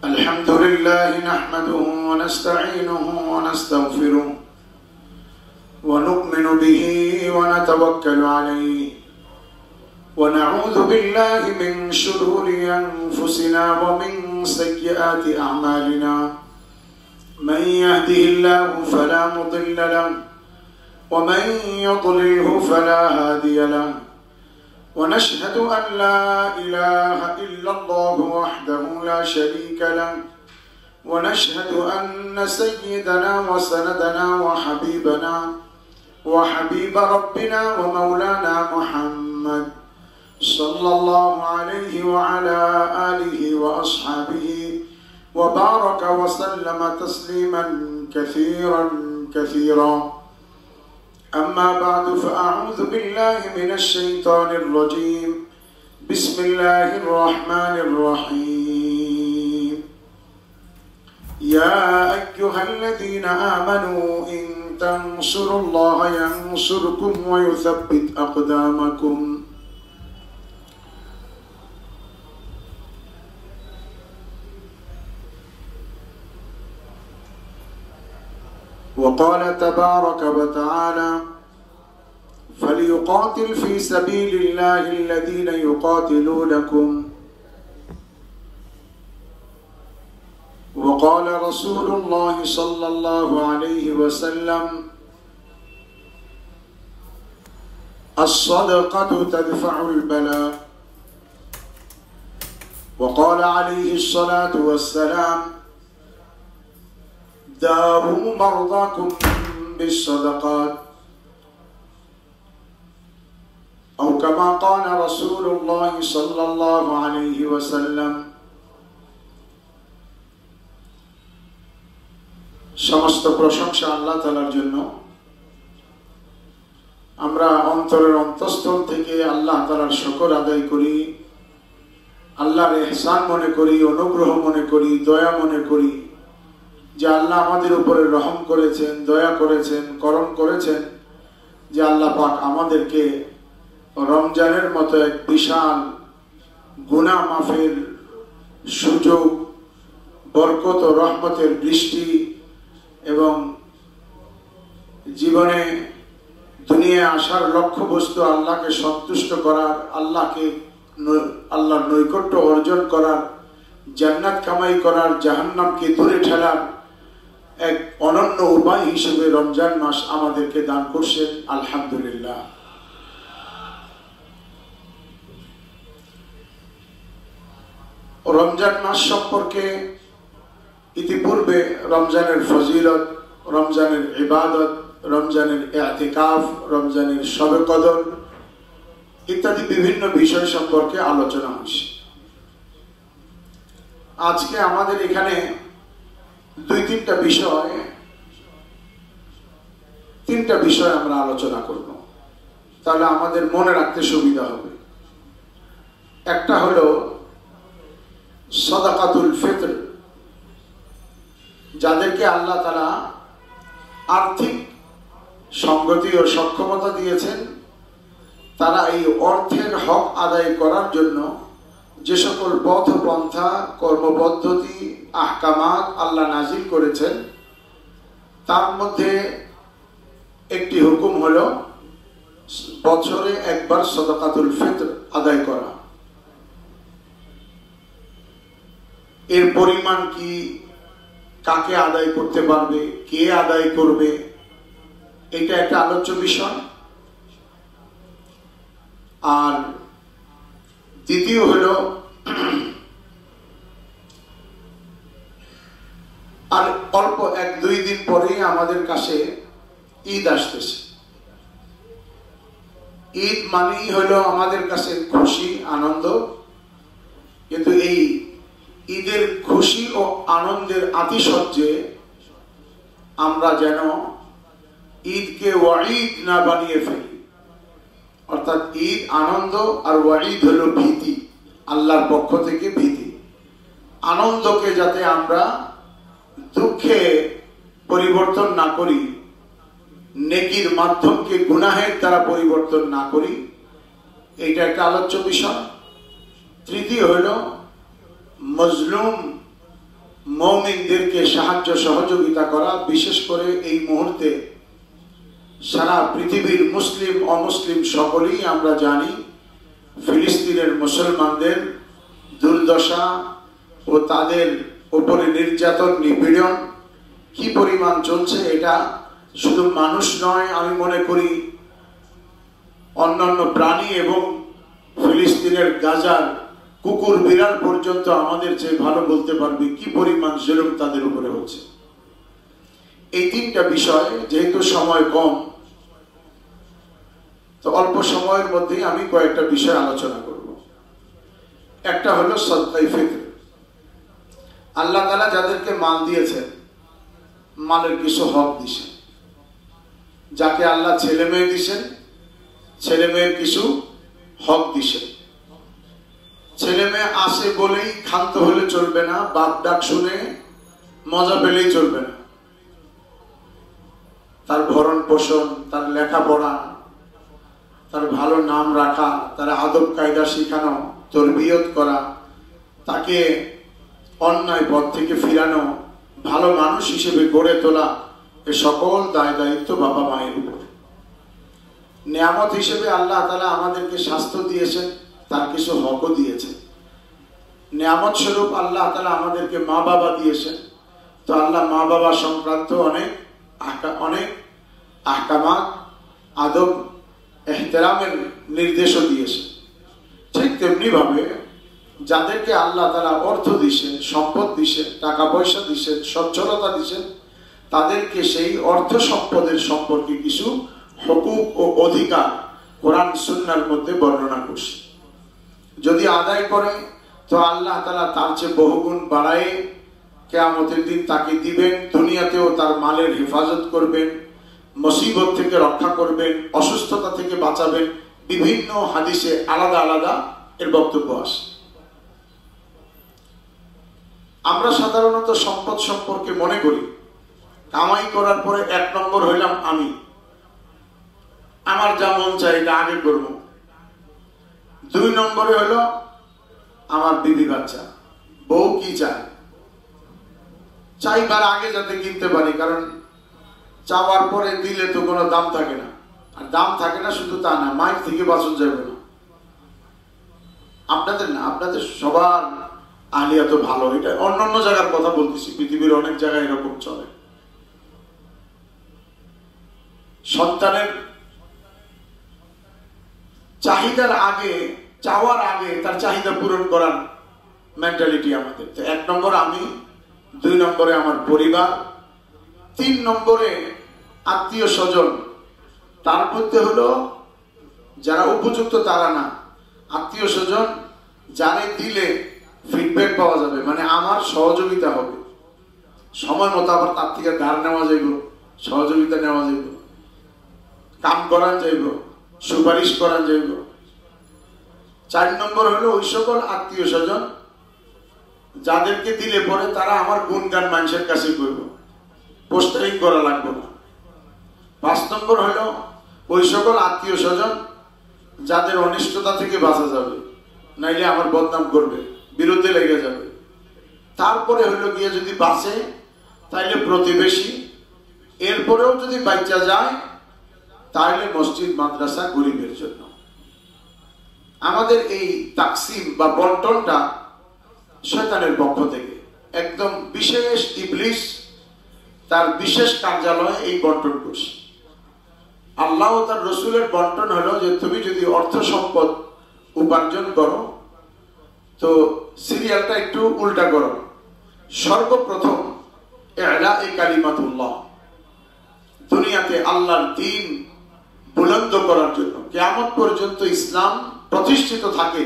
الحمد لله نحمده ونستعينه ونستغفره ونؤمن به ونتوكل عليه ونعوذ بالله من شرور أنفسنا ومن سيئات أعمالنا من يهده الله فلا مضل له ومن يضلله فلا هادي له ونشهد أن لا إله إلا الله وحده لا شريك له ونشهد أن سيدنا وسندنا وحبيبنا وحبيب ربنا ومولانا محمد صلى الله عليه وعلى آله وأصحابه وبارك وسلم تسليما كثيرا كثيرا. أما بعد فأعوذ بالله من الشيطان الرجيم. بسم الله الرحمن الرحيم. يا أيها الذين آمنوا إن تنصروا الله ينصركم ويثبت أقدامكم. وقال تبارك وتعالى فليقاتل في سبيل الله الذين يقاتلونكم. وقال رسول الله صلى الله عليه وسلم الصدقة تدفع البلاء. وقال عليه الصلاة والسلام داووا مرضاكم بالصدقات أو كما قال رسول الله صلى الله عليه وسلم. সমস্ত প্রশংসা আল্লাহ তাআলার জন্য। আমরা অন্তরের অন্তঃস্থল থেকে আল্লাহ তাআলার শুকর আদায় করি, আল্লাহর ইহসান মনে করি, অনুগ্রহ মনে করি, দয়া মনে করি যে আল্লাহ আমাদের উপরে রহম করেছেন, দয়া করেছেন, করম করেছেন যে আল্লাহ পাক আমাদেরকে রমজানের মতো এক বিশাল গুনাহ মাফের সুযোগ, বরকত ও রহমতের বৃষ্টি এবং জীবনে দুনিয়ায় আসার লক্ষ্য বস্তু আল্লাহকে সন্তুষ্ট করার, আল্লাহর নৈকট্য অর্জন করার, জান্নাত কামাই করার, জাহান্নামকে দূরে ঠেলার এক অনন্য উপায় হিসেবে রমজান মাস আমাদেরকে দান করছেন। আলহামদুলিল্লাহ। রমজান মাস সম্পর্কে ইতিপূর্বে রমজানের ফজিলত, রমজানের ইবাদত, রমজানের ইতিকাফ, রমজানের শবে কদর ইত্যাদি বিভিন্ন বিষয় সম্পর্কে আলোচনা হয়েছে। আজকে আমাদের এখানে তিনটা বিষয় আমরা আলোচনা করব, তাহলে আমাদের মনে রাখতে সুবিধা হবে। একটা হলো সাদাকাতুল ফিতর, যাদেরকে আল্লাহ তাআলা আর্থিক সংগতি ও সক্ষমতা দিয়েছেন, তারা এই অর্থের হক আদায় করার জন্য যে সকল পথ পন্থা, কর্মপদ্ধতি, আহকামাত আল্লাহ নাজিল করেছেন, তার মধ্যে একটি হুকুম হলো বছরে একবার সাদাকাতুল ফিতর আদায় করা। এর পরিমাণ কি, কাকে আদায় করতে পারবে, কে আদায় করবে, এটা একটা আলোচ্য বিষয়। আর দ্বিতীয় হলো আর অল্প 1-2 দিন পরেই আমাদের কাছে ঈদ আসতেছে। ঈদ মানেই হলো আমাদের কাছে খুশি, আনন্দ। কিন্তু এই ঈদের খুশি ও আনন্দের আতিশয্যে আমরা যেন ঈদকে ওয়াঈদ না বানিয়ে ফেলি। অর্থাৎ ঈদ আনন্দ আর ওয়াঈদ হলো ভীতি, আল্লাহর পক্ষ থেকে ভীতি। আনন্দকে যাতে আমরা দুঃখে পরিবর্তন না করি, নেকির মাধ্যমকে গুনাহের দ্বারা পরিবর্তন না করি, এইটা একটা আলোচ্য বিষয়। তৃতীয় হইল মজলুম মুমিনদেরকে সাহায্য সহযোগিতা করা। বিশেষ করে এই মুহূর্তে সারা পৃথিবীর মুসলিম অমুসলিম সকলেই আমরা জানি ফিলিস্তিনের মুসলমানদের দুর্দশা ও তাদের উপরে নির্যাতন নিপীড়ন কি পরিমাণ চলছে। এটা শুধু মানুষ নয়, আমি মনে করি অন্যান্য প্রাণী এবং ফিলিস্তিনের গাজার কুকুর বিড়াল পর্যন্ত আমাদের চেয়ে ভালো বলতে পারবে কি পরিমাণ জুলুম তাদের উপরে হচ্ছে। এই তিনটা বিষয়, যেহেতু সময় কম, তো অল্প সময়ের মধ্যেই আমি কয়েকটা বিষয় আলোচনা করব। একটা হলো সাদকায়ে ফিতর। আল্লাহ তাআলা যাদেরকে মাল দিয়েছেন, মালের কিছু হক দিয়েছেন। যাকে আল্লাহ ছেলে মেয়ে দিয়েছেন, ছেলে মেয়ের কিছু হক দিয়েছেন। ছেলে মেয়ে আসে বলেই ক্ষান্ত হলে চলবে না, বাপ ডাক শুনে মজা পেলেই চলবে না। তার ভরণ পোষণ, তার লেখাপড়া, তার ভালো নাম রাখা, তার আদব কায়দা শিখানো, তরবিয়ত করা, তাকে অন্যায় পথ থেকে ফিরানো, ভালো মানুষ হিসেবে গড়ে তোলা, এ সকল দায় দায়িত্ব বাবা মায়ের উপর। নিয়ামত হিসেবে আল্লাহ তাআলা আমাদেরকে স্বাস্থ্য দিয়েছেন, তার কিছু হকও দিয়েছেন। নিয়ামত স্বরূপ আল্লাহ তাআলা আমাদেরকে মা বাবা দিয়েছেন, তো আল্লাহ মা বাবা সংক্রান্ত অনেক আহকামাত, আদব, এহতেরামের নির্দেশও দিয়েছেন। ঠিক তেমনি ভাবে যাদেরকে আল্লাহ তাআলা অর্থ দিয়েছেন, সম্পদ দিয়েছেন, টাকা পয়সা দিয়েছেন, সচ্ছলতা দিয়েছেন, তাদেরকে সেই অর্থ সম্পদের সম্পর্কে কিছু হুকুক ও অধিকার কোরআন সুন্নাহর মধ্যে বর্ণনা করছে। যদি আদায় করে তো আল্লাহ তাআলা তার চেয়ে বহুগুণ বাড়ায় কিয়ামতের দিন তাকে দিবেন। দুনিয়াতেও তার মালের হেফাজত করবেন, মুসিবত থেকে রক্ষা করবেন, অসুস্থতা থেকে বাঁচাবেন। বিভিন্ন হাদিসে আলাদা আলাদা এর বক্তব্য আসে। আমরা সাধারণত সম্পদ সম্পর্কে মনে করি কামাই করার পরে এক নম্বর হইলাম আমি, আমার যা মন চাই এটা আগে করবো। দুই নম্বরে হলো আমার বিবি বাচ্চা, বউ কি চায়, চাইবার আগে যাতে কিনতে পারি, কারণ চাওয়ার পরে দিলে তো কোনো দাম থাকে না। আর দাম থাকে না শুধু তা না, মাইক থেকে বাঁচন যাবে না। আপনাদের না, আপনাদের সবার আলিয়া তো ভালো। এটা অন্যান্য জায়গার কথা বলতেছি, পৃথিবীর অনেক জায়গায় এরকম চলে। সন্তানের চাহিদার আগে, চাওয়ার আগে তার চাহিদা পূরণ করার মেন্টালিটি আমাদের। তো এক নম্বর আমি, দুই নম্বরে আমার পরিবার, তিন নম্বরে আত্মীয় স্বজন। তার মধ্যে হলো যারা উপযুক্ত তারা না, আত্মীয় স্বজন যারে দিলে ফিডব্যাক পাওয়া যাবে, মানে আমার সহযোগিতা হবে, সময় মতো আবার তার থেকে ধার নেওয়া যাইব, সহযোগিতা নেওয়া যাইব, কাম করান যাইব, সুপারিশ করান যাইব। চার নম্বর হলো ওই সকল আত্মীয় স্বজন যাদেরকে দিলে পরে তারা আমার গুণগান মানুষের কাছে করব, পোস্টারিং করা লাগবে না। পাঁচ নম্বর হলো ওই সকল আত্মীয় স্বজন যাদের অনিষ্টতা থেকে বাঁচা যাবে, নাইলে আমার বদনাম করবে, বিরুদ্ধে লেগে যাবে। তারপরে হলো গিয়ে যদি বাঁচে তাইলে প্রতিবেশী, এরপরেও যদি বাচ্চা যায় তাহলে মসজিদ মাদ্রাসা গরিবের জন্য। আমাদের এই তাকসিম বা বন্টনটা শয়তানের পক্ষ থেকে, একদম বিশেষ ইবলিস তার বিশেষ কার্যালয়ে এই বন্টন করছে। আল্লাহ ও তার রসুলের বন্টন হলো যে তুমি যদি অর্থ সম্পদ উপার্জন করো তো সিরিয়ালটা একটু উল্টা করো। সর্বপ্রথম ই'লা'i কালিমাতুল্লাহ, দুনিয়াতে আল্লাহর দ্বীন বুলন্দ করার জন্য, কিয়ামত পর্যন্ত ইসলাম প্রতিষ্ঠিত থাকে,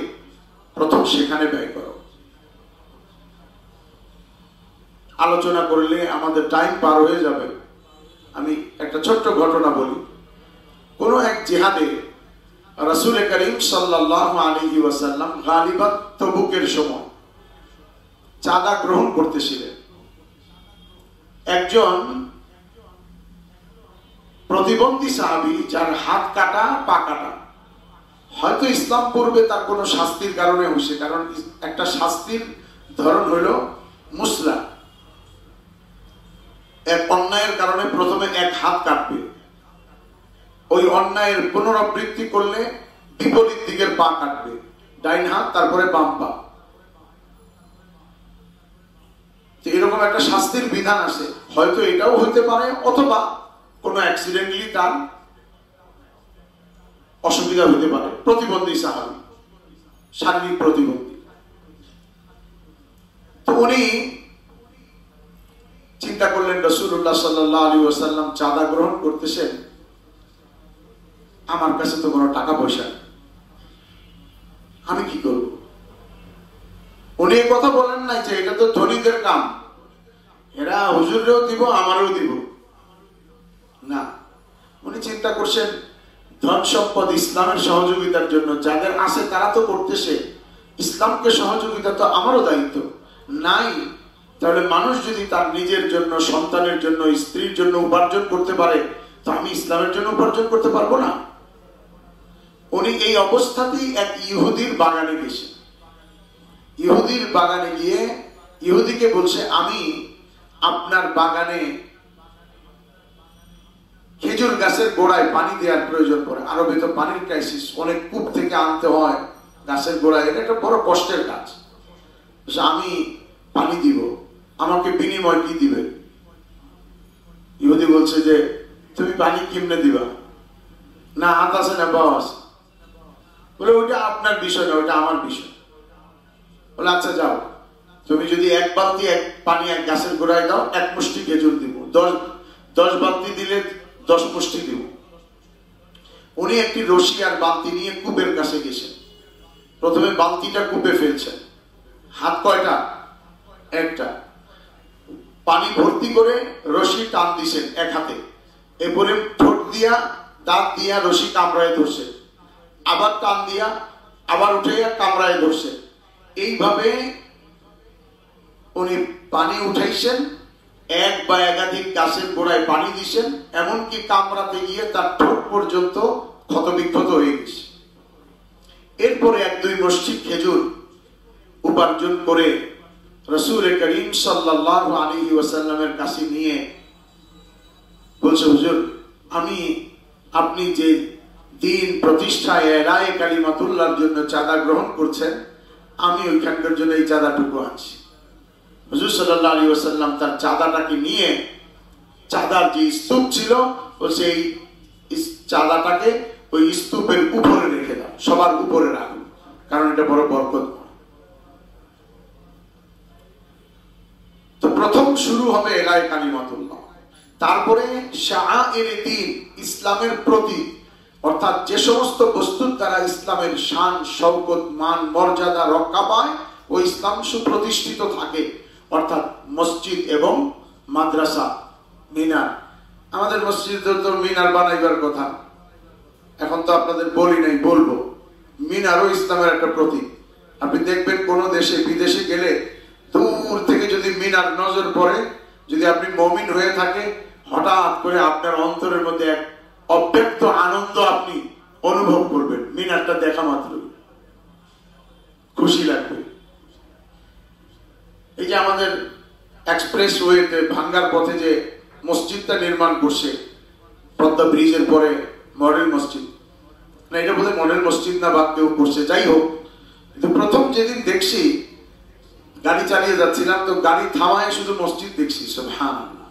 প্রথম সেখানে ব্যয় করো। আলোচনা করলে আমাদের টাইম পার হয়ে যাবে। আমি একটা ছোট্ট ঘটনা বলি। কোন এক জিহাদে রাসূল করিম সাল্লাল্লাহু আলাইহি ওয়াসাল্লাম গালিবাত তবুকের সময় চাঁদা গ্রহণ করতেছিলেন। একজন প্রতিবন্ধী সাহাবী যার হাত কাটা পা কাটা, হয়তো ইসলাম পূর্বে তার কোনো শাস্তির কারণে হয়েছে, কারণ একটা শাস্তির ধরন হইল মুসলা, এক অন্যায়ের কারণে প্রথমে এক হাত কাটবে, ওই অন্যায়ের পুনরাবৃত্তি করলে বিপরীত দিকের পা কাটবে, ডাইন হাত তারপরে বাম পা। এরকম একটা শাস্তির বিধান আছে, হয়তো এটাও হইতে পারে, অথবা কোনো অ্যাক্সিডেন্টলি তার অসুবিধা হইতে পারে, প্রতিবন্ধী সাহাবী, শারীরিক প্রতিবন্ধী। তো উনি চিন্তা করলেন রাসূলুল্লাহ সাল্লাল্লাহু আলাইহি ওয়াসাল্লাম চাঁদা গ্রহণ করতেছেন, আমার কাছে তো কোনো টাকা পয়সা নেই, আমি কি করব? উনি এই কথা বলেন নাই যে এটা তো ধনীদের কাম, এরা হুজুরেও দিব আমারও দিব না। উনি চিন্তা করছেন ধন সম্পদ ইসলামের সহযোগিতার জন্য যাদের আছে তারা তো করতেছে, ইসলামকে সহযোগিতা তো আমারও দায়িত্ব নাই। তাহলে মানুষ যদি তার নিজের জন্য, সন্তানের জন্য, স্ত্রীর জন্য উপার্জন করতে পারে, তো আমি ইসলামের জন্য উপার্জন করতে পারবো না? উনি এই অবস্থাতেই এক ইহুদির বাগানে গেছে। ইহুদির বাগানে গিয়ে ইহুদিকে বলছে, আমি আপনার বাগানে খেজুর গাছের গোড়ায় পানি দেওয়ার প্রয়োজন পড়ে, আরবে তো পানির ক্রাইসিস, অনেক কূপ থেকে আনতে হয় গাছের গোড়ায়, এটা একটা বড় কষ্টের কাজ, আমি পানি দিব, আমাকে বিনিময় কি দিবে? ইহুদি বলছে যে তুমি পানি কেমনে দিবা? না হাত আছে না পাওয়া আছে? বলে ওইটা আপনার বিষয় না, ওইটা আমার বিষয়। বলে আচ্ছা যাও, তুমি যদি এক বালতি পানি এক গাছের গোড়ায় দাও, এক মুষ্টি খেজুর দিব, 10 বালতি দিলে 10 মুষ্টি দিব। উনি একটি রশি আর বালতি নিয়ে কূপের কাছে গেছেন, প্রথমে বালতিটা কূপে ফেলছেন, হাত কয়টা? একটা, পানি ভর্তি করে রশি টান দিছেন এক হাতে, এরপরে ঠোঁট দিয়া দাঁত দিয়া রশি কামড়ায় ধরছে, আবার টান দিয়া আবার উঠাইয়া কামড়ায় ধরছে। এইভাবে উনি পানি উঠাইছেন, এক বা একাধিক গাছের গোড়ায় পানি দিছেন, এমনকি কামড়াতে গিয়ে তার ঠোঁট পর্যন্ত ক্ষতবিক্ষত হয়ে গেছে। এরপরে 1-2 মুষ্টি খেজুর উপার্জন করে রাসূল করিম সাল্লাল্লাহু আলাইহি ওয়াসাল্লামের কাছে নিয়ে বলছে, হুজুর আমি আপনি যে দিন প্রতিষ্ঠায় এলায়ে কালিমাতুল্লাহর জন্য চাঁদা গ্রহণ করছেন, আমি ওইখানকার জন্য এই চাঁদাটুকু আনছি। হুজুর সাল্লাল্লাহু আলাইহি ওয়াসাল্লাম তার চাঁদাটাকে নিয়ে, চাঁদার যে স্তূপ ছিল, ও সেই চাঁদাটাকে ওই স্তূপের উপরে রেখে দাও, সবার উপরে রাখো, কারণ এটা বড় বরকত। তো প্রথম শুরু হবে এলায়ে কালিমাতুল্লাহ, তারপরে শাআইরে দ্বীন, ইসলামের প্রতীক, অর্থাৎ যে সমস্ত বস্তুর দ্বারা ইসলামের শান, শওকত, মান, মর্যাদা রক্ষা পায় ও ইসলাম সুপ্রতিষ্ঠিত থাকে, অর্থাৎ মসজিদ এবং মাদ্রাসা, মিনার। আমাদের মসজিদে তো মিনার বানাইবার কথা, এখন তো আপনাদের বলি নাই, বলবো। মিনারও ইসলামের একটা প্রতীক। আপনি দেখবেন কোন দেশে বিদেশে গেলে দূর থেকে যদি মিনার নজর পড়ে, যদি আপনি মুমিন হয়ে থাকে, হঠাৎ করে আপনার অন্তরের মধ্যে এক অব্যক্ত আনন্দ আপনি অনুভব করবেন, মিনারটা দেখা মাত্র খুশি লাগবে। এই যে আমাদের এক্সপ্রেস ওয়েতে ভাঙ্গার পথে যে মসজিদটা নির্মাণ করছে, পদ্মা ব্রিজের পরে মডেল মসজিদ, না এটা বোধহয় মডেল মসজিদ না, বা কেউ করছে, যাই হোক। কিন্তু প্রথম যেদিন দেখছি, গাড়ি চালিয়ে যাচ্ছিলাম, তো গাড়ি থামায় শুধু মসজিদ দেখছি। সুবহানাল্লাহ,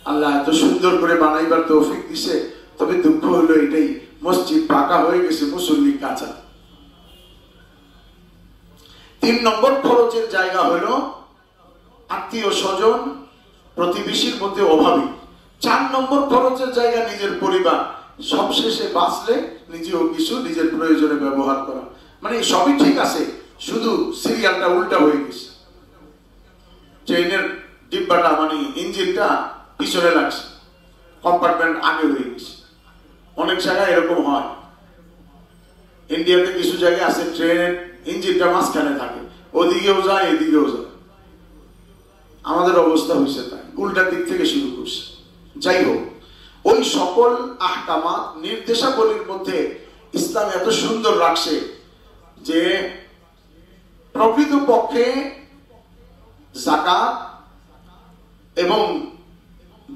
আল্লাহ এত সুন্দর করে বানাইবার তৌফিক দিছে। তবে দুঃখ হলো এটাই, মসজিদ পাকা হয়ে গেছে, মুসল্লি কাঁচা। 3 নম্বর খরচের জায়গা হলো আত্মীয় স্বজন, প্রতিবেশীর মধ্যে অভাবী। 4 নম্বর খরচের জায়গা নিজের পরিবার, সবশেষে বাঁচলে নিজেও কিছু নিজের প্রয়োজনে ব্যবহার করা। মানে সবই ঠিক আছে, শুধু সিরিয়ালটা উল্টা হয়ে গেছে। ট্রেনের ডিব্বাটা, মানে ইঞ্জিনটা পিছনে লাগছে, কম্পার্টমেন্ট আগে হয়ে গেছে। অনেক জায়গায় এরকম হয়। ইন্ডিয়াতে কিছু জায়গায় আছে ট্রেনের ইঞ্জিনটা মাঝখানে থাকে, ওদিকেও যায় এদিকেও যায়। আমাদের অবস্থা হয়েছে তাই, উল্টা দিক থেকে শুরু করছে। যাই হোক, ওই সকল আহকামাত, নির্দেশাবলীর মধ্যে ইসলাম এত সুন্দর রাখছে যে প্রকৃত পক্ষে যাকাত এবং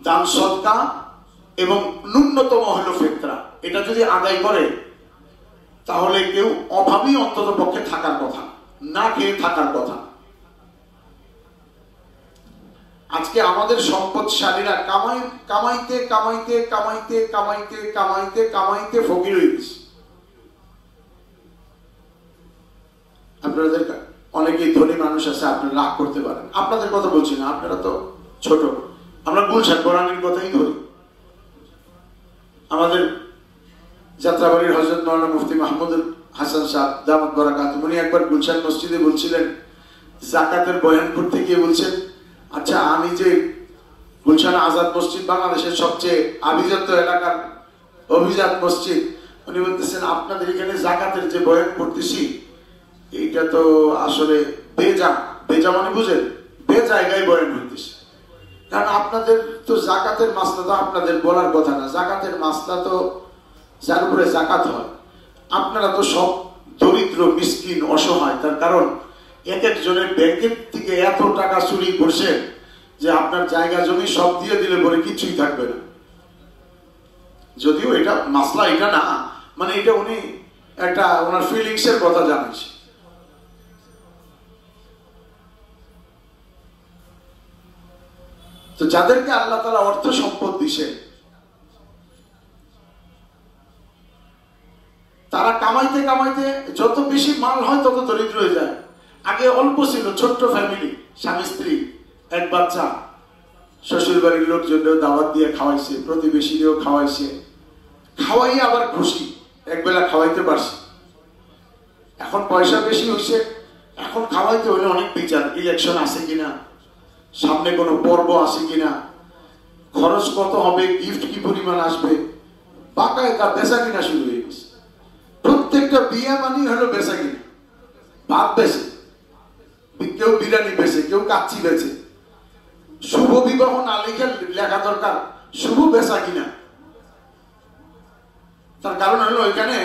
দান সদকা এবং ন্যূনতম হলো ফিতরা, এটা যদি আদায় করে তাহলে কেউ অভাবী অন্তত পক্ষে থাকার কথা, না খেয়ে থাকার কথা। আজকে আমাদের সম্পদশালীরা কামাইতে কামাইতে কামাইতে কামাইতে কামাইতে কামাইতে ফকির হয়ে গেছে। আপনাদের অনেকেই ধনী মানুষ আছে, আপনারা রাগ করতে পারেন, আপনাদের কথা বলছি না, আপনারা তো ছোট। আমরা গুলশান কোরআনের কথাই ধরি। আমাদের যাত্রাবাড়ির হযরত মাওলানা মুফতি মাহমুদুল হাসান সাহেব দামাত বারাকাতুহু উনি একবার গুলশান মসজিদে বলছিলেন, যাকাতের বয়ান করতে গিয়ে বলছেন, আচ্ছা আমি যে গুলশান আজাদ মসজিদ বাংলাদেশের সবচেয়ে আভিজাত্য এলাকার অভিজাত মসজিদ, উনি বলতেছেন আপনাদের এখানে যাকাতের যে বয়ান করতেছি এইটা তো আসলে বেজা মানে বুঝেন, বেজায়গায় বয়ান হইতেছে। কারণ আপনাদের তো যাকাতের মাসলা তো আপনাদের বলার কথা না, যাকাতের মাসলা তো যার উপরে যাকাত হয়। আপনারা তো সব দরিদ্র মিসকিন অসহায়, তার কারণ এক একজনের ব্যাংকের থেকে এত টাকা চুরি করছে যে আপনার জায়গা জমি সব দিয়ে দিলে পরে কিছুই থাকবে না। যদিও এটা মাসলা এটা না, মানে এটা উনি একটা ওনার ফিলিংস এর কথা জানাইছে। তো যাদেরকে আল্লাহ তাআলা অর্থ সম্পদ দিছে তারা কামাইতে কামাইতে যত বেশি মাল হয় তত দরিদ্র হয়ে যায়। আগে অল্প ছিল, ছোট্ট ফ্যামিলি, স্বামী স্ত্রী এক বাচ্চা, শ্বশুর বাড়ির লোকজনও দাওয়াত দিয়ে খাওয়াইছে, প্রতিবেশীরাও খাওয়াইছে, খাওয়াই আবার খুশি, একবেলা খাওয়াইতে পারছে। এখন পয়সা বেশি হয়েছে, এখন খাওয়াইতে হলে অনেক বিচার, ইলেকশন আছে কিনা, সামনে কোনো পর্ব আছে কিনা, খরচ কত হবে, গিফট কি পরিমাণ আসবে, বাকায়দা বেচা কিনা শুরু হয়ে গেছে। প্রত্যেকটা বিয়ে মানি হলো বেচা কিনা, ভাত বেচে, কেউ বিরিয়ানি বেচে, কেউ কাচ্চি বেচে। শুভ বিবাহ না লিখে লেখা দরকার শুভ বেচা কিনা। তার কারণ হলো এখানে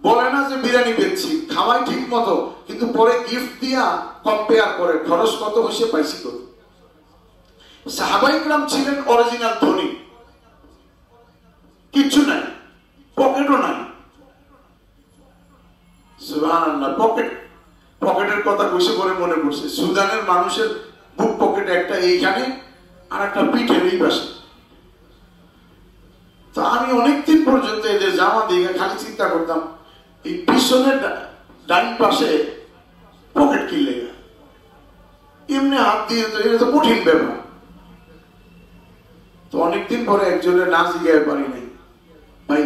বলে না যে বিরিয়ানি বেচছি, খাওয়াই ঠিক মতো, কিন্তু পরে গিফট দিয়া কম্পেয়ার করে খরচ কত হয়েছে পাইছি কত। সাহাবায়ে কেরাম ছিলেন অরিজিনাল ধনী, কিচ্ছু নাই, পকেটও নাই। সুবহানাল্লাহ, পকেটের কথা কইছে পরে মনে পড়ছে, সুদানের মানুষের বুক পকেট একটা এইখানে আর একটা পিঠের এই পাশে। তো আমি অনেকদিন পর্যন্ত এদের জামা দিয়ে খালি চিন্তা করতাম এই পিছনের ডান পাশে পকেট কিনলে এমনি হাত দিয়ে তো এটা তো কঠিন ব্যাপার। তো অনেকদিন পরে একজনের না জিজ্ঞাসা পারি নাই, ভাই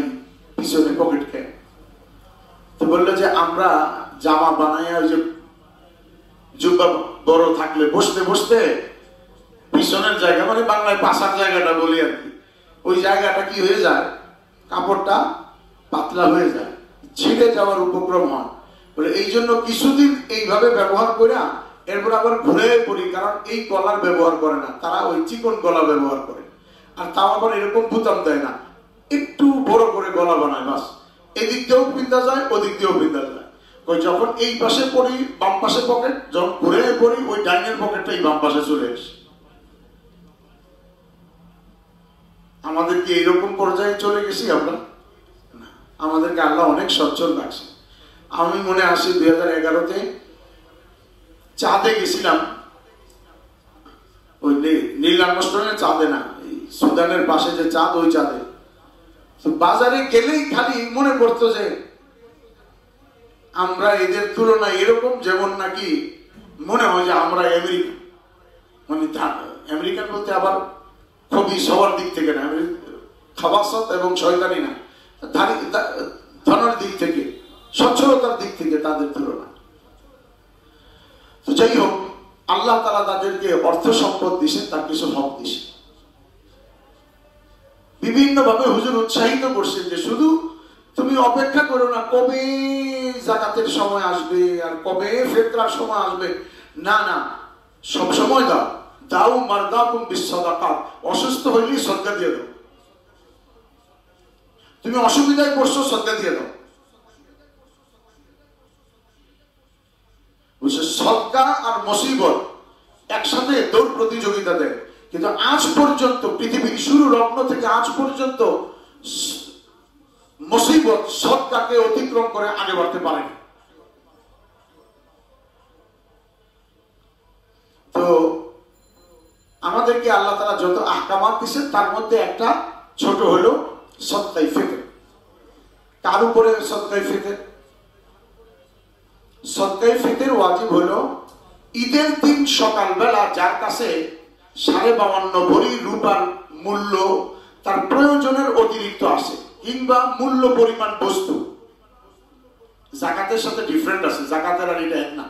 পিছনে পকেট কেন? তো বললো যে আমরা জামা বানাই, ওই যে জুব্বা বড় থাকলে বসতে বসতে পিছনের জায়গা, মানে বাংলায় পাশার জায়গাটা বলি আর কি, ওই জায়গাটা কি হয়ে যায়, কাপড়টা পাতলা হয়ে যায়, ছিঁড়ে যাওয়ার উপক্রম হয়। বলে এই জন্য কিছুদিন এইভাবে ব্যবহার করে এরপর আবার ঘুরে পড়ি, কারণ এই গলার ব্যবহার করে না, তারা ওই চিকন গলা ব্যবহার করে, আর তাও আবার এরকম বুতাম দেয় না, একটু বড় করে গলা বানায়, বাস এদিক দিয়েও পিন্দা যায় ওদিক দিয়েও পিন্দা যায়। ওই যখন এই পাশে পড়ি বাম পাশে পকেট, যখন ঘুরে পড়ি ওই ডাইনের পকেটটা এই বাম পাশে চলে আসে। আমাদের কি এইরকম পর্যায়ে চলে গেছি আমরা? আমাদেরকে আল্লাহ অনেক সচ্ছল রাখছে। আমি মনে আসি 2011-তে চাঁদে গেছিলাম, ওই নীল আর্মস্ট্রংয়ের চাঁদে না, সুদানের পাশে যে চাঁদ ওই চাঁদে। তো বাজারে গেলেই খালি মনে পড়তো যে আমরা এদের তুলনায় এরকম, যেমন নাকি মনে হয় যে আমরা আমেরিকান, মানে আমেরিকান বলতে আবার খুবই সবার দিক থেকে না, খাবাসত এবং শয়তানি না, ধনের দিক থেকে, সচ্ছলতার দিক থেকে তাদের তুলনা। তো যাই হোক, আল্লাহ তাআলা তাদেরকে অর্থ সম্পদ দিছে, তার কিছু হক দিছে। বিভিন্ন ভাবে হুজুর উৎসাহিত করছেন যে শুধু তুমি অপেক্ষা করো না কবে যাকাতের সময় আসবে আর কবে ফিতরার সময় আসবে, না না, সব সময় দাও, দাও মারদাকুম বিসসাদাকাত, অসুস্থ হইলেই সদকা দিয়ে দাও। তুমি অসুবিধায় পড়ছো, সদকা দিয়ে দাও। বুঝছো, সদকা আর মুসিবত একসাথে দৌড় প্রতিযোগিতা দেয়। কিন্তু আজ পর্যন্ত পৃথিবীর শুরু লগ্ন থেকে আজ পর্যন্ত মুসিবত সদকাকে অতিক্রম করে আগে বাড়তে পারেনি। তো আমাদেরকে আল্লাহ তাআলা যত আহকামাত দিয়েছেন তার মধ্যে একটা ছোট হলো সদকায়ে ফিতর। কার উপরে সদকায়ে ফিতর? সদকায়ে ফিতর ওয়াজিব হলো ঈদের দিন সকালবেলা যার কাছে 52.5 ভরি রূপার মূল্য তার প্রয়োজনের অতিরিক্ত আসে, কিংবা মূল্য পরিমাণ বস্তু। যাকাতের সাথে ডিফারেন্ট আছে, যাকাতের আর এটা এক না।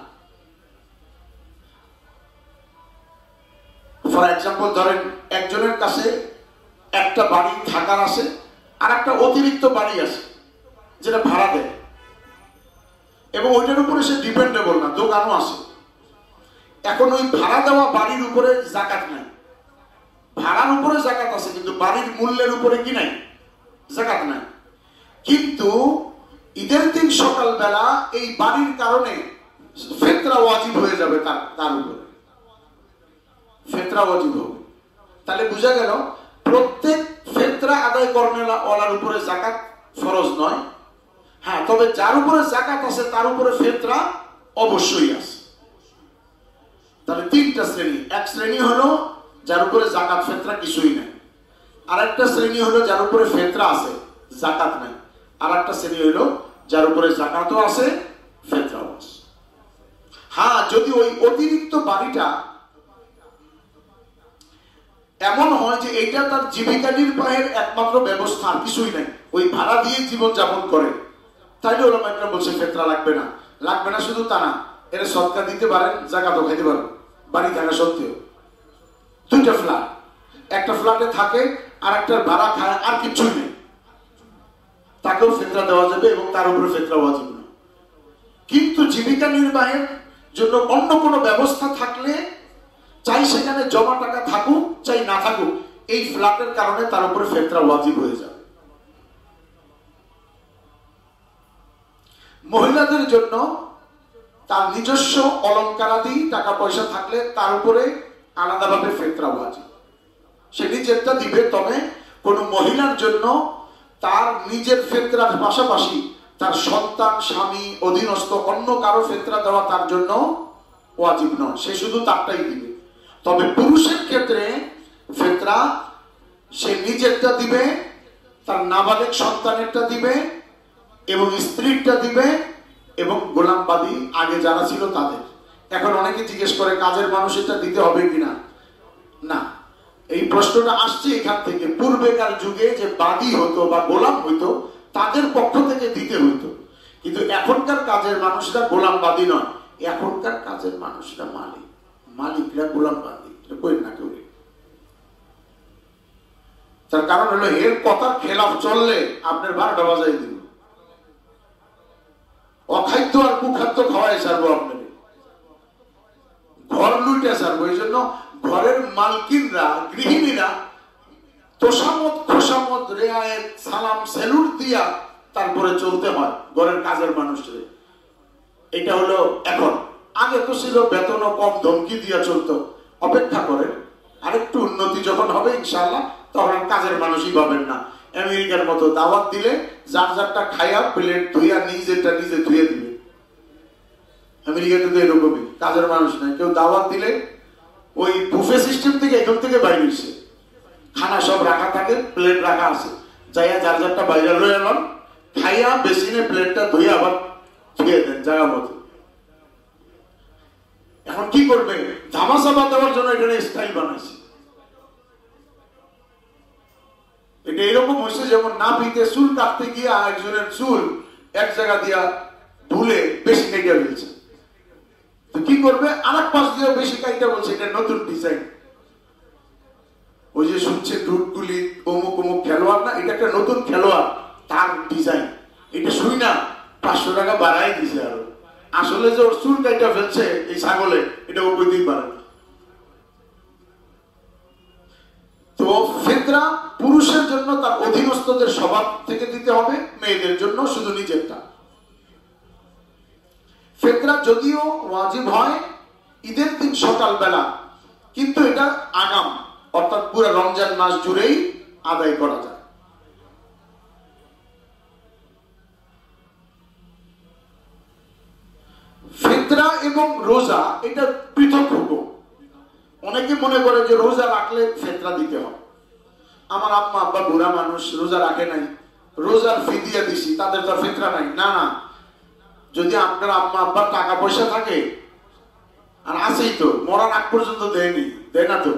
ফর এক্সাম্পল ধরেন একজনের কাছে একটা বাড়ি থাকার আছে, আর একটা অতিরিক্ত বাড়ি আছে যেটা ভাড়া দেয়, এবং ওইটার উপরে সে ডিপেন্ডেবল না, দোকানও আছে। এখন ওই ভাড়া দেওয়া বাড়ির উপরে যাকাত নাই, ভাড়ার উপরে যাকাত আছে, কিন্তু বাড়ির মূল্যের উপরে কি নাই? যাকাত নাই। কিন্তু ঈদের দিন সকালবেলা এই বাড়ির কারণে ফিতরা ওয়াজিব হয়ে যাবে, তার উপরে ফিতরা ওয়াজিব হবে। তাহলে বোঝা গেল প্রত্যেক ফিতরা আদায় করার উপরে যাকাত ফরজ নয়। হ্যাঁ, তবে যার উপরে যাকাত আছে তার উপরে ফিতরা অবশ্যই আছে। তাহলে তিনটা শ্রেণী। এক শ্রেণী হলো যার উপরে যাকাত ফিতরা কিছুই নাই, আর একটা শ্রেণী হলো যার উপরে ফিতরা আছে যাকাত নাই, আর একটা শ্রেণী হলো যার উপরে যাকাতও আছে ফিতরাও আছে। হ্যাঁ, যদি ওই অতিরিক্ত বাড়িটা এমন হয় যে এটা তার জীবিকা নির্বাহের একমাত্র ব্যবস্থা, আর কিছুই নাই, ওই ভাড়া দিয়ে জীবন যাপন করে, তাইলে ওলামা ইকরাম বলছে ফিতরা লাগবে না। লাগবে না শুধু তা না, এর সদকা দিতে পারেন, যাকাতও খাইতে পারেন বাড়ি থাকা সত্ত্বেও। দুইটা ফ্ল্যাট, একটা ফ্ল্যাটে থাকে আর একটা ভাড়া খায়, আর কিছুই নেই, তাকেও ফিতরা দেওয়া যাবে এবং তার উপরে ফিতরা ওয়াজিব না। কিন্তু জীবিকা নির্বাহের জন্য অন্য কোনো ব্যবস্থা থাকলে, চাই সেখানে জমা টাকা থাকুক চাই না থাকুক, এই ফ্ল্যাটের কারণে তার উপরে ফিতরা ওয়াজিব হয়ে যাবে। মহিলাদের জন্য তার নিজস্ব অলংকারাদি টাকা পয়সা থাকলে তার উপরে আলাদাভাবে ফিতরা ওয়াজিব, সে নিজেরটা দিবে। তবে কোন মহিলার জন্য তার নিজের ফিতরার পাশাপাশি তার সন্তান, স্বামী, অধীনস্থ অন্য কারো ফিতরা দেওয়া তার জন্য ওয়াজিব নয়, সে শুধু তারটাই দিবে। তবে পুরুষের ক্ষেত্রে ফিতরা সে নিজেরটা দিবে, তার নাবালেগ সন্তানেরটা দিবে, এবং স্ত্রীরটা দিবে, এবং গোলামবাদী আগে যারা ছিল তাদের। এখন অনেকে জিজ্ঞেস করে কাজের মানুষেরটা দিতে হবে কিনা। না, এই প্রশ্নটা আসছে এখান থেকে। পূর্বেকার যুগে যে বাদী হতো বা গোলাম হইতো তাদের পক্ষ থেকে দিতে হইতো, কিন্তু এখনকার কাজের মানুষরা গোলামবাদী নয়, এখনকার কাজের মানুষরা মালিক। মালিকরা গোলামবাদী কই না কেউ। তার কারণ হলো এর কথার খেলাফ চললে আপনার 12টা বাজাই দিব, অখাদ্য আর কুখাদ্য খাওয়াই ছাড়বো, আপনার ঘর লুটে ছাড়বো। এই জন্য ঘরের মালকিনরা, গৃহিণীরা তোষামত, খোসামত, রেয়ায়েত, সালাম, স্যালুট দিয়া তারপরে চলতে হয় ঘরের কাজের মানুষের। এটা হলো এখন। আগে তো ছিল বেতনও কম, ধমকি দিয়া চলতো, অপেক্ষা করে আরেকটু উন্নতি যখন হবে ইনশাআল্লাহ তখন কাজের মানুষই পাবেন না। আমেরিকার মতো দাওয়াত দিলে যার যারটা খাইয়া প্লেট ধুইয়া নিজেরটা নিজে ধুয়ে দিবে। আমেরিকাতে তো এরকমই, কাজের মানুষ নাই। কেউ দাওয়াত দিলে ওই বুফে সিস্টেম থেকে এখান থেকে বাইরে এসে খানা সব রাখা থাকে, প্লেট রাখা আছে, যাইয়া যার যারটা বাইরে লয়ে এলাম, খাইয়া বেসিনে প্লেটটা ধুয়ে আবার ধুয়ে দেন জায়গা মতো। এখন কি করবে? ধামাচাপা দেওয়ার জন্য এটা স্টাইল বানাইছে। এটা এরকম হয়েছে যেমন নাপিতে চুল কাটতে গিয়ে একজনের চুল এক জায়গা দিয়া ভুলে বেশি কেটে ফেলছে, তো কি করবে? আর এক পাশ দিয়ে বেশি কাইটা বলছে এটা নতুন ডিজাইন। ওই যে শুনছে ডুটগুলি অমুক অমুক খেলোয়াড় না, এটা একটা নতুন খেলোয়াড়, তার ডিজাইন। এটা শুই না 500 টাকা বাড়াই দিছে আরো। আসলে যে ওর চুল কাইটা ফেলছে এই ছাগলে, এটা ও কইতেই পারে না। তো ফিতরা পুরুষের জন্য তার অধীনস্থদের সবার থেকে দিতে হবে, মেয়েদের জন্য শুধু নিজেরটা। ফিতরা যদিও ওয়াজিব হয় ঈদের দিন সকালবেলা, কিন্তু এটা আগাম, অর্থাৎ পুরো রমজান মাস জুড়েই আদায় করা যায়। ফিতরা এবং রোজা এটা পৃথক হুকুম। অনেকে মনে করে যে রোজা রাখলে ফিতরা দিতে হয়। আমার আম্মা আব্বা বুড়া মানুষ, রোজা রাখে নাই, রোজার ফিদিয়া দিছি, তাদের তো ফিতরা নাই। না না, যদি আপনার আম্মা আব্বার টাকা পয়সা থাকে, আর আছেই তো, মরার আগ পর্যন্ত দেয়নি, দেয় না তো,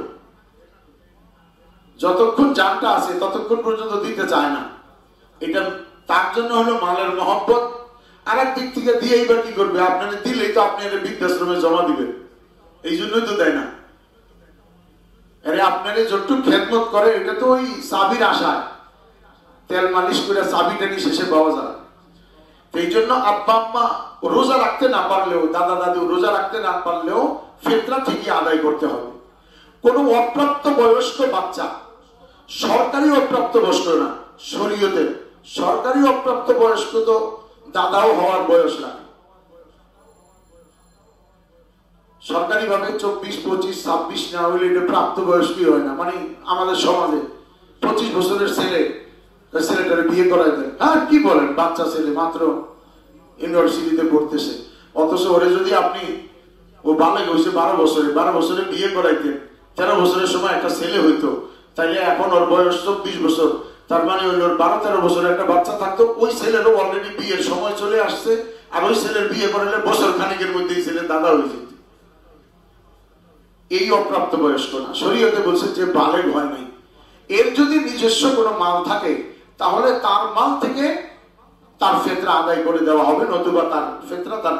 যতক্ষণ জানটা আছে ততক্ষণ পর্যন্ত দিতে চায় না। এটা তার জন্য হলো মালের মহব্বত। আর এক দিক থেকে দিয়েই বা কি করবে, আপনারা দিলেই তো আপনি এটা বৃদ্ধাশ্রমে জমা দিবেন, এই জন্যই তো দেয় না। আরে আপনারা যতটুকু খেদমত করে, এটা তো ওই চাবির আশায়, তেল মালিশ করে চাবি টানি শেষে পাওয়া যায়। এই জন্য আব্বা আম্মা রোজা রাখতে না পারলেও, দাদা দাদু রোজা রাখতে না পারলেও ফিতরা ঠিকই আদায় করতে হবে। কোন অপ্রাপ্ত বয়স্ক বাচ্চা, সরকারি অপ্রাপ্ত বয়স্ক না, শরীয়তের সরকারি অপ্রাপ্ত বয়স্ক তো দাদাও হওয়ার বয়স না। সরকারি ভাবে 24, 25, 26 না হইলে এটা প্রাপ্ত বয়স্কই হয় না। মানে আমাদের সমাজে 25 বছরের ছেলেটারে বিয়ে করাই দেয়। হ্যাঁ, কি বলেন, বাচ্চা ছেলে মাত্র ইউনিভার্সিটিতে পড়তেছে, অথচ ওরে যদি আপনি, ও বালেগ হয়েছে 12 বছরে বিয়ে করাইতেন, 13 বছরের সময় একটা ছেলে হইতো, তাইলে এখন ওর বয়স 24 বছর, তার মানে ওই ওর 12-13 বছরের একটা বাচ্চা থাকতো। ওই ছেলেরও অলরেডি বিয়ের সময় চলে আসছে, আর ওই ছেলের বিয়ে করালে বছর খানিকের মধ্যেই ছেলের দাদা হয়ে যেত। এই অপ্রাপ্ত বয়স্ক না, শরীয়তে বলছে যে বালেগ হয় নাই। এর যদি নিজস্ব কোনো মাল থাকে, তাহলে তার মাল থেকে তার ফিতরা আদায় করে দেওয়া হবে, নতুবা তার ফিতরা তার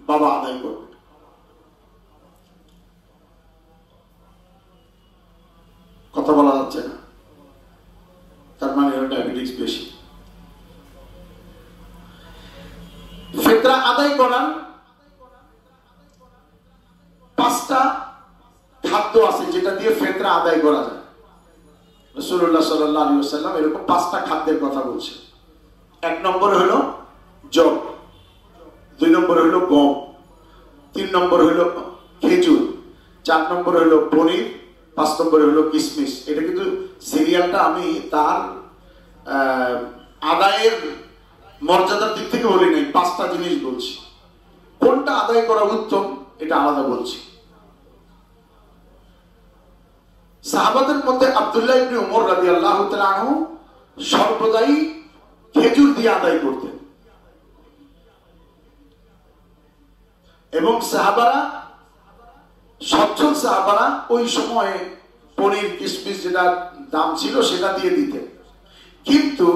বাবা আদায় করবে। কথা বলা যাচ্ছে না, তার মানে ডায়াবেটিস বেশি। ফিতরা আদায় করার 5টা খাদ্য আছে যেটা দিয়ে ফিতরা আদায় করা যায়। রাসূলুল্লাহ সাল্লাল্লাহু আলাইহি ওয়াসাল্লাম এরকম 5টা খাদ্যের কথা বলছে। 1 নম্বর হলো জব, 2 নম্বর হলো গম, 3 নম্বর হলো খেজুর, 4 নম্বর হলো পনির, 5 নম্বর হলো কিশমিশ। এটা কিন্তু সিরিয়ালটা আমি তার আদায়ের মর্যাদার দিক থেকে বলি নাই, 5টা জিনিস বলছি। কোনটা আদায় করা উত্তম এটা আলাদা বলছি। সাহাবাদের মধ্যে আব্দুল্লাহ ইবনে উমর রাদিয়াল্লাহু তাআলা আনহু সর্বদাই খেজুর দিয়ে আদায় করতেন, এবং সাহাবারা, সচ্ছল সাহাবারা ওই সময়ে পনির কিশমিশ যেটা দাম ছিল সেটা দিয়ে দিতেন। কিন্তু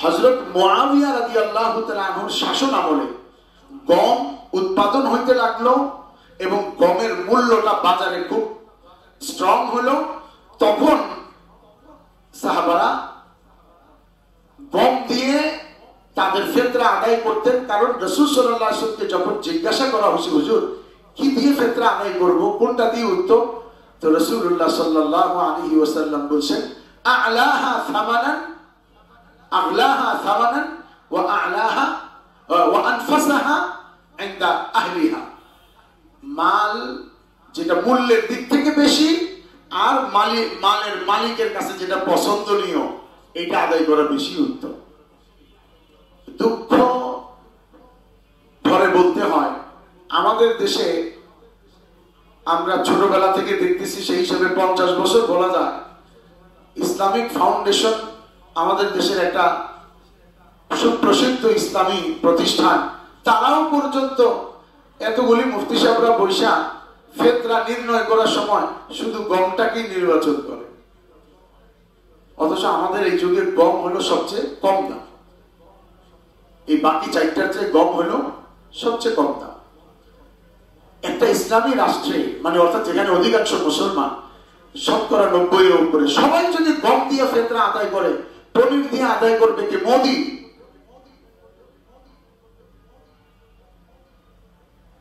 হযরত মুআবিয়া রাদিয়াল্লাহু তাআলা আনহুর শাসন আমলে গম উৎপাদন হইতে লাগলো এবং গমের মূল্যটা বাজারে খুব স্ট্রং হলো। তখন সাহাবারা গম দিয়ে তাদের ফিতরা আদায় করতেন, কারণ রাসূল সাল্লাল্লাহু আলাইহি ওয়াসাল্লামকে যখন জিজ্ঞাসা করা হয়েছে, হুজুর কি দিয়ে ফিতরা আদায় করব, কোনটা দিয়ে উত্তম, তো রাসূলুল্লাহ সাল্লাল্লাহু আলাইহি ওয়াসাল্লাম বলেন, আ'লাহা সামানান, আগলাহা সামানান ওয়া আ'লাহা ওয়া আনফাসাহা ইনদা আহলিহা। মাল যেটা মূল্যের দিক থেকে বেশি, আর মালের মালিকের কাছে যেটা পছন্দনীয়, এটা আদায় করা বেশি উত্তম। দুঃখ ভরে বলতে হয়, আমাদের দেশে আমরা ছোটবেলা থেকে দেখতেছি, সেই হিসাবে 50 বছর বলা যায়, ইসলামিক ফাউন্ডেশন আমাদের দেশের একটা সুপ্রসিদ্ধ ইসলামী প্রতিষ্ঠান, তারাও পর্যন্ত এতগুলি মুফতি সাহেবরা বৈশা ফিতরা নির্ণয় করার সময় শুধু গমটাকেই নির্বাচন করে। অথচ আমাদের এই যুগের গম হলো সবচেয়ে কম দাম, এই বাকি 4টার চেয়ে গম হলো সবচেয়ে কম দাম। একটা ইসলামী রাষ্ট্রে, মানে অর্থাৎ যেখানে অধিকাংশ মুসলমান, 90% এর উপরে, সবাই যদি গম দিয়ে ফিতরা আদায় করে, পনির দিয়ে আদায় করবে কি মোদি?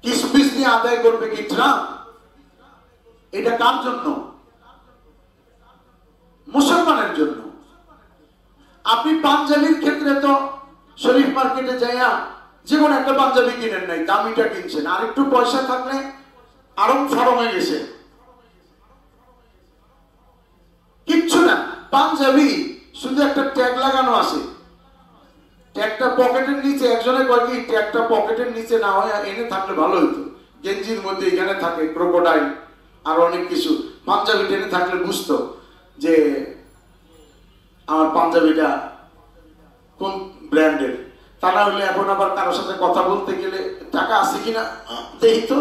কিশমিশ দিয়ে আদায় করবে কি ট্রাম্প? এটা কার জন্য? মুসলমানের জন্য। আপনি পাঞ্জাবির ক্ষেত্রে তো শরীফ মার্কেটে যাইয়া যে কোনো একটা পাঞ্জাবি কিনেন নাই, দামিটা কিনছেন, আর একটু পয়সা থাকলে আরম ফরমে গেছে, কিচ্ছু না, পাঞ্জাবি শুধু একটা ট্যাগ লাগানো আছে, ট্যাগটা পকেটের নিচে, একজনে কয় কি ট্যাগটা পকেটের নিচে না হয় এনে থাকলে ভালো হতো, গেঞ্জির মধ্যে এখানে থাকে ক্রোকোডাইল আর অনেক কিছু, পাঞ্জাবি টেনে থাকলে বুঝতো যে আমার পাঞ্জাবিটা কোন ব্র্যান্ডের। তা না হলে এখন আবার কারোর সাথে কথা বলতে গেলে টাকা আছে কিনা দেখি তো,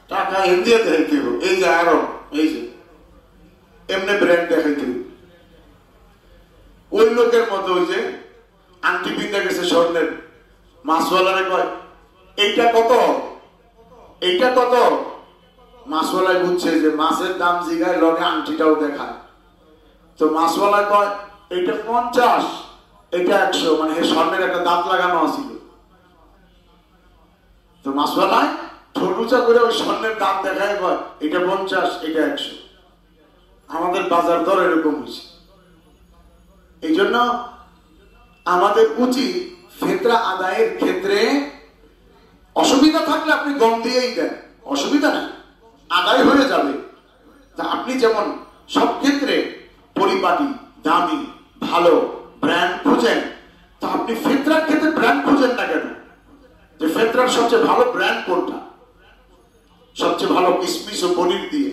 টাকা হিন্দিতে দেখাইতে হবে, এই যে আরো এই যে এমনি ব্র্যান্ড দেখাইতে হবে। ওই লোকের মতো ওই যে আংটি পিন্ধে গেছে স্বর্ণের, মাছওয়ালারে কয় এইটা কত, এইটা কত, মাছওয়ালায় বুঝছে যে মাছের দাম জিগায় লগে আংটিটাও দেখায়, তো মাছওয়ালা কয় এইটা 50, এটা 100, মানে স্বর্ণের একটা দাঁত লাগানো আছিল, তো মাছওয়ালায় ঠোঁটুচা করে ওই স্বর্ণের দাঁত দেখায় কয় এটা 50, এটা 100। আমাদের বাজার দর এরকম হয়েছে। এই জন্য আমাদের উচিত ফিতরা আদায়ের ক্ষেত্রে অসুবিধা থাকলে আপনি গম দিয়েই দেন, অসুবিধা নেই, আদায় হয়ে যাবে। তা আপনি যেমন সব ক্ষেত্রে পরিপাটি, দামি, ভালো ব্র্যান্ড খুঁজেন, তা আপনি ফিতরার ক্ষেত্রে ব্র্যান্ড খুঁজেন না কেন? যে ফিতরার সবচেয়ে ভালো ব্র্যান্ড কোনটা, সবচেয়ে ভালো কিশমিশ ও পনির দিয়ে,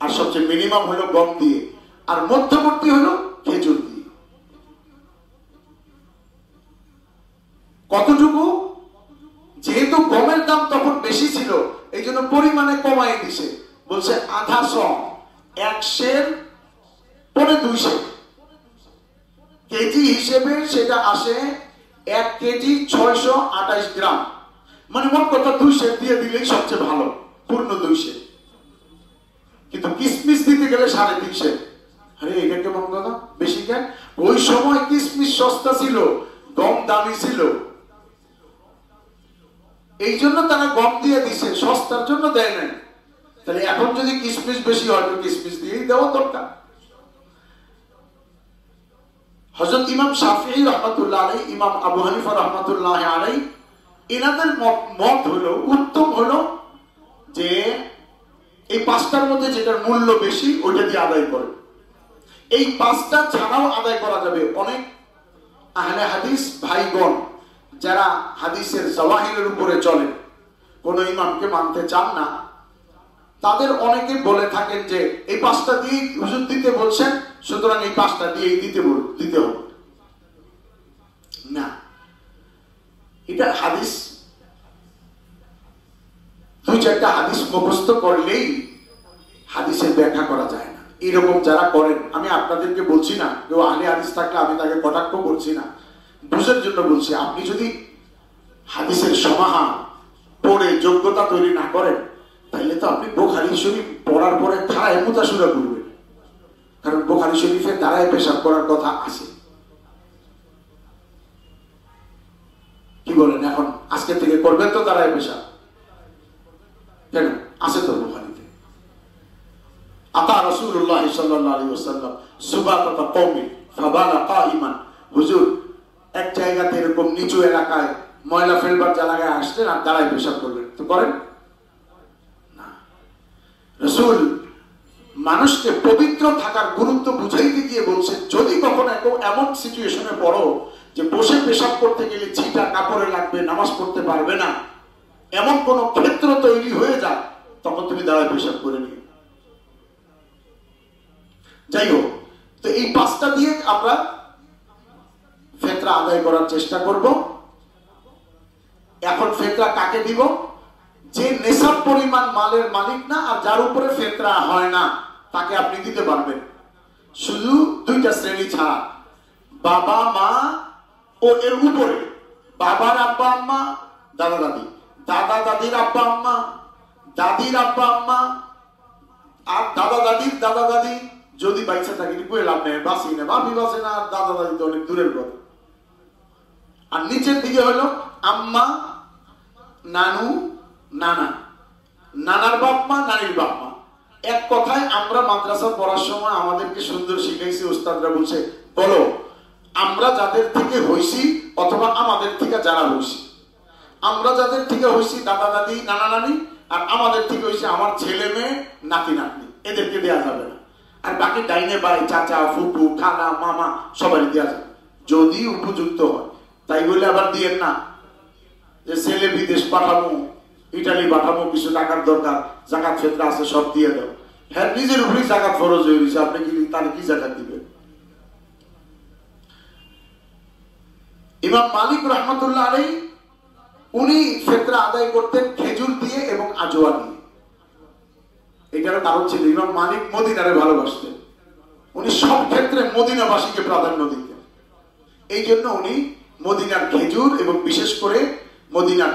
আর সবচেয়ে মিনিমাম হলো গম দিয়ে, আর মধ্যবর্তী হলো খেজুর দিয়ে। কতটুকু? যেহেতু গমের দাম তখন বেশি ছিল, এই জন্য পরিমাণে কমাই দিছে, বলছে আধা শ, 1 সের পরে 2 সের, কেজি হিসেবে সেটা আসে 1 কেজি 628 গ্রাম, মানে মোট কথা 2 সের দিয়ে দিলেই সবচেয়ে ভালো, পূর্ণ 2 সের। কিন্তু কিশমিশ দিতে গেলে 3.5 সের। আরে এটা কেমন কথা, বেশি কেন? ওই সময় কিশমিশ সস্তা ছিল, গম দামি ছিল, এই জন্য তারা গম দিয়ে দিছে, সস্তার জন্য দেয় নাই। তাহলে এখন যদি কিশমিশ বেশি হয় তো কিশমিশ দিয়েই দেওয়া দরকার। হযরত ইমাম শাফিঈ রাহমাতুল্লাহ আলাইহি, ইমাম আবু হানিফা রাহমাতুল্লাহ আলাইহি, এনাদের মত হলো, উত্তম হলো যে এই 5টার মধ্যে যেটার মূল্য বেশি ওইটা দিয়ে আদায় করে। এই 5টা ছাড়াও আদায় করা যাবে। অনেক আহলে হাদিস ভাইগণ যারা হাদিসের জাওয়াহিরের উপরে চলে, কোন ইমামকে মানতে চান না, তাদের অনেকে বলে থাকেন যে এই 5টা দিয়ে হুজুর দিতে বলছেন, সুতরাং এই 5টা দিয়ে দিতে হবে না। এটা হাদিস 2-4টা হাদিস মুখস্থ করলেই হাদিসের ব্যাখ্যা করা যায় না। এরকম যারা করেন, আমি আপনাদেরকে বলছি না, কেউ আহলে হাদিস থাকলে আমি তাকে কটাক্ষ করছি না, বুঝের জন্য বলছি। আপনি যদি হাদিসের সমাহার পড়ে যোগ্যতা তৈরি না করেন, তাহলে তো আপনি বুখারী শরীফ পড়ার পরে থায় মুতাসুরা করবেন, কারণ বুখারী শরীফে দাঁড়ায় পেশাব করার কথা আছে। কি বলেন? এখন আজকে থেকে করবেন তো দাঁড়ায় পেশাব? কেন? আছে তো বুখারীতে। আতা রাসূলুল্লাহ সাল্লাল্লাহু আলাইহি ওয়াসাল্লাম সুবাতাতা কওমি ফাবালা কাইমান, হুজুর এক জায়গাতে এরকম নিচু এলাকায় ময়লা ফেলবার জায়গায় আসলেন আর দাঁড়ায় পেশাব করলেন, তো করেন না। রাসূল মানুষকে পবিত্র থাকার গুরুত্ব বুঝাইতে গিয়ে বলছেন, যদি কখনো এমন সিচুয়েশনে পড়ো যে বসে পেশাব করতে গেলে ছিটা কাপড়ে লাগবে, নামাজ পড়তে পারবে না, এমন কোন ক্ষেত্র তৈরি হয়ে যায়, তখন তুমি দাঁড়ায় পেশাব করে নিও। যাই হোক, তো এই 5টা দিয়ে আমরা ফিতরা আদায় করার চেষ্টা করব। এখন ফিতরা কাকে দিব? যে নেশাব পরিমাণ মালের মালিক না, আর যার উপরে ফিতরা হয় না তাকে আপনি দিতে পারবেন। শুধু 2টা শ্রেণী ছাড়া, বাবা মা ও এর উপরে, বাবার আব্বা আম্মা, দাদা দাদি, দাদা দাদির আব্বা আম্মা, দাদির আব্বা আম্মা, আর দাদা দাদির দাদা দাদি যদি বাইচা থাকে, কই লাভ নেই, বাঁচি না, বাপি বাঁচে না, আর দাদা দাদি তো অনেক দূরের কথা। আর নিচের দিকে হলো আম্মা, নানু, নানা, নানার বাপ মা, নানির বাপ মা, এক কথায় আমরা মাদ্রাসা পড়ার সময় আমাদেরকে সুন্দর শিখাইছে, উস্তাদরা বলছে বলো আমরা যাদের থেকে হইছি অথবা আমাদের থেকে যারা হইছি। আমরা যাদের থেকে হইছি দাদা দাদি নানা নানি, আর আমাদের থেকে হইছে আমার ছেলে মেয়ে নাতি নাতনি, এদেরকে দেওয়া যাবে না। আর বাকি ডাইনে বাই চাচা ফুপু খালা মামা সবারই দেওয়া যাবে যদি উপযুক্ত হয়। তাই বলে আবার দিয়েন না যে ছেলে বিদেশ পাঠাবো ইটালি পাঠাবো কিছু টাকার দরকার জাকাত ফেতরা আছে সব দিয়ে দাও। হ্যাঁ নিজের উপরেই জাকাত ফরজ হয়ে গেছে, আপনি কি তাহলে কি জাকাত দিবেন? ইমাম মালিক রহমতুল্লাহ আলাইহি উনি ফেতরা আদায় করতেন খেজুর দিয়ে এবং আজওয়া দিয়ে। এটার কারণ ছিল ইমাম মালিক মদিনারে ভালোবাসতেন, উনি সব ক্ষেত্রে মদিনাবাসীকে প্রাধান্য দিতেন। এই জন্য উনি মদিনার খেজুর এবং বিশেষ করে মদিনার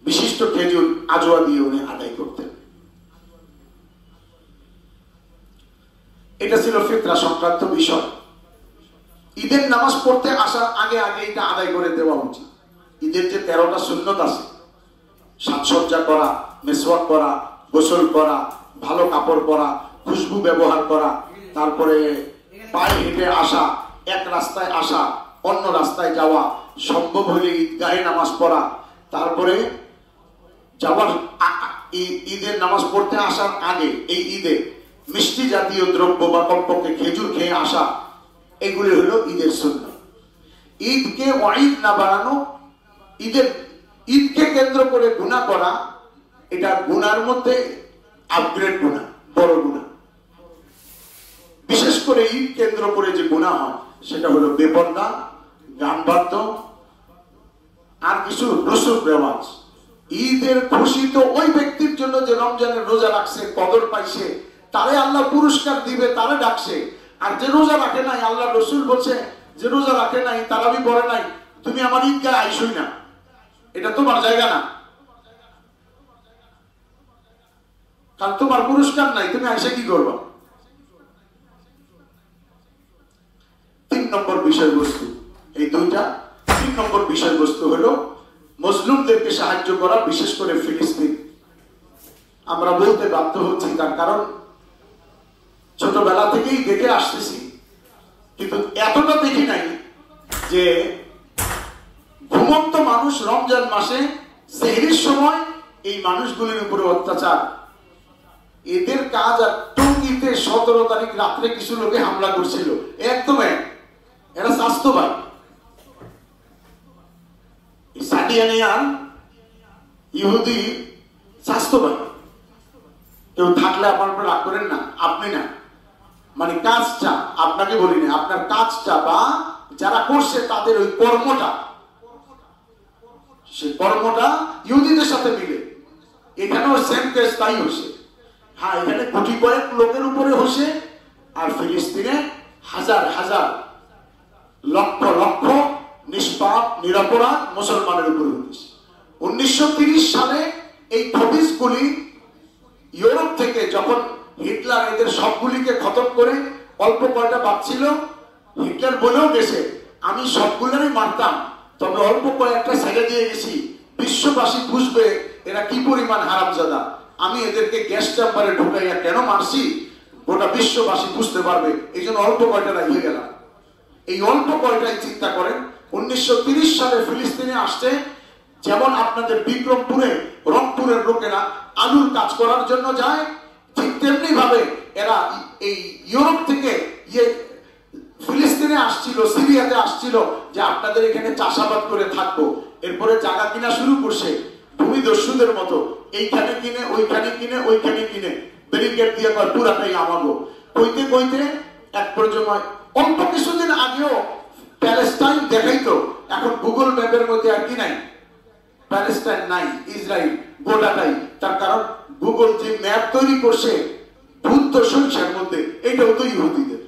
বিশিষ্ট খেজুর আজওয়া দিয়ে উনি আদায় করতেন। এটা ছিল ফিতরা সংক্রান্ত বিষয়। ঈদের নামাজ পড়তে আসার আগে আগে এটা আদায় করে দেওয়া উচিত। ঈদের যে 13টা সুন্নত আছে, সাজসজ্জা করা, মেসওয়াক করা, গোসল করা, ভালো কাপড় পরা, খুশবু ব্যবহার করা, তারপরে পায়ে হেঁটে আসা, এক রাস্তায় আসা অন্য রাস্তায় যাওয়া, সম্ভব হলে ঈদগাহে নামাজ পড়া, তারপরে যাওয়ার ঈদের নামাজ পড়তে আসার আগে এই ঈদে মিষ্টি জাতীয় দ্রব্য বা কমপক্ষে খেজুর খেয়ে আসা, এগুলি হলো ঈদের সুন্নাত। ঈদকে ওয়াইদ না বানানো, ঈদকে কেন্দ্র করে গুনাহ করা, এটা গুনার মধ্যে আপগ্রেড গুনাহ, বড় গুনাহ। বিশেষ করে ঈদ কেন্দ্র করে যে গুনাহ হয় সেটা হলো বেপরদা, গান বাদ্য আর কিছু রসুল রেওয়াজ। ঈদের খুশি তো ওই ব্যক্তির জন্য যে রমজানের রোজা রাখছে, কদর পাইছে, তারে আল্লাহ পুরস্কার দিবে, তারে ডাকছে। আর যে রোজা রাখে নাই, আল্লাহ রসুল বলছে যে রোজা রাখে নাই, তারাবি পড়ে নাই, তুমি আমার ঈদগাহে আইসই না, এটা তোমার জায়গা না, কারণ তোমার পুরস্কার নাই, তুমি আইসে কি করবা? 3 নম্বর বিষয়বস্তু এই দুইটা। 3 নম্বর বিষয়বস্তু হলো মুসলিমদেরকে সাহায্য করা, বিশেষ করে ফিলিস্তিন। আমরা বলতে বাধ্য হচ্ছি তার কারণ ছোটবেলা থেকেই দেখে আসতেছি, কিন্তু এতটা দেখি নাই যে ঘুমন্ত মানুষ রমজান মাসে সেহরির সময় এই মানুষগুলির উপরে অত্যাচার। এদের কাজ আর টঙ্গিতে 17 তারিখ রাত্রে কিছু লোকে হামলা করছিল, একদম এরা স্বাস্থ্যবান সাদিয়ানিয়ান ইহুদি স্বাস্থ্যবান। কেউ থাকলে আপনার রাগ করেন না, আপনি না, মানে কাজটা আপনাকে বলি না, আপনার কাজটা বা যারা করছে তাদের ওই কর্মটা, সে কর্মটা ইহুদিদের সাথে মিলে। এখানেও সেম কেস তাই হয়েছে। হ্যাঁ, এখানে কোটি কয়েক লোকের উপরে হয়েছে, আর ফিলিস্তিনে হাজার হাজার লক্ষ লক্ষ নিষ্পাপ নিরপরাধ মুসলমানের উপরে হয়েছে। 1930 সালে এই খবিসগুলি ইউরোপ থেকে যখন হিটলার এদের সবগুলিকে খতম করে অল্প কয়টা বাঁচছিল, হিটলার বলেও গেছে আমি সবগুলোরই মারতাম, তবে অল্প কয়েকটা ছেড়ে দিয়ে গেছি, বিশ্ববাসী বুঝবে এরা কি পরিমাণ হারামজাদা, আমি এদেরকে গ্যাস চেম্বারে ঢুকাইয়া কেন মারছি গোটা বিশ্ববাসী বুঝতে পারবে, এই জন্য অল্প কয়টা রাখিয়ে গেলাম। এই অল্প কয়টাই চিন্তা করেন 1930 সালে ফিলিস্তিনে আসছে। যেমন আপনাদের বিক্রমপুরে রংপুরের লোকেরা আলুর কাজ করার জন্য যায়, ঠিক তেমনি ভাবে এরা এই ইউরোপ থেকে ফিলিস্তিনে আসছিল, সিরিয়াতে আসছিল যে আপনাদের এখানে চাষাবাদ করে থাকবো। এরপরে জায়গা কিনা শুরু করছে ভূমিদস্যুদের মতো, এইখানে কিনে ওইখানে কিনে ওইখানে কিনে ব্যারিকেড দিয়ে পুরাটাই আমাগো কইতে কইতে এক পর্যন্ত অল্প কিছুদিন আগেও প্যালেস্টাইন দেখাইতো, এখন গুগল ম্যাপের মধ্যে আর কি নাই, প্যালেস্টাইন নাই, ইসরায়েল গোটাটাই। তার কারণ গুগল যে ম্যাপ তৈরি করছে ভূত সংখ্যার মধ্যে, এইটাও তো ইহুদিদের,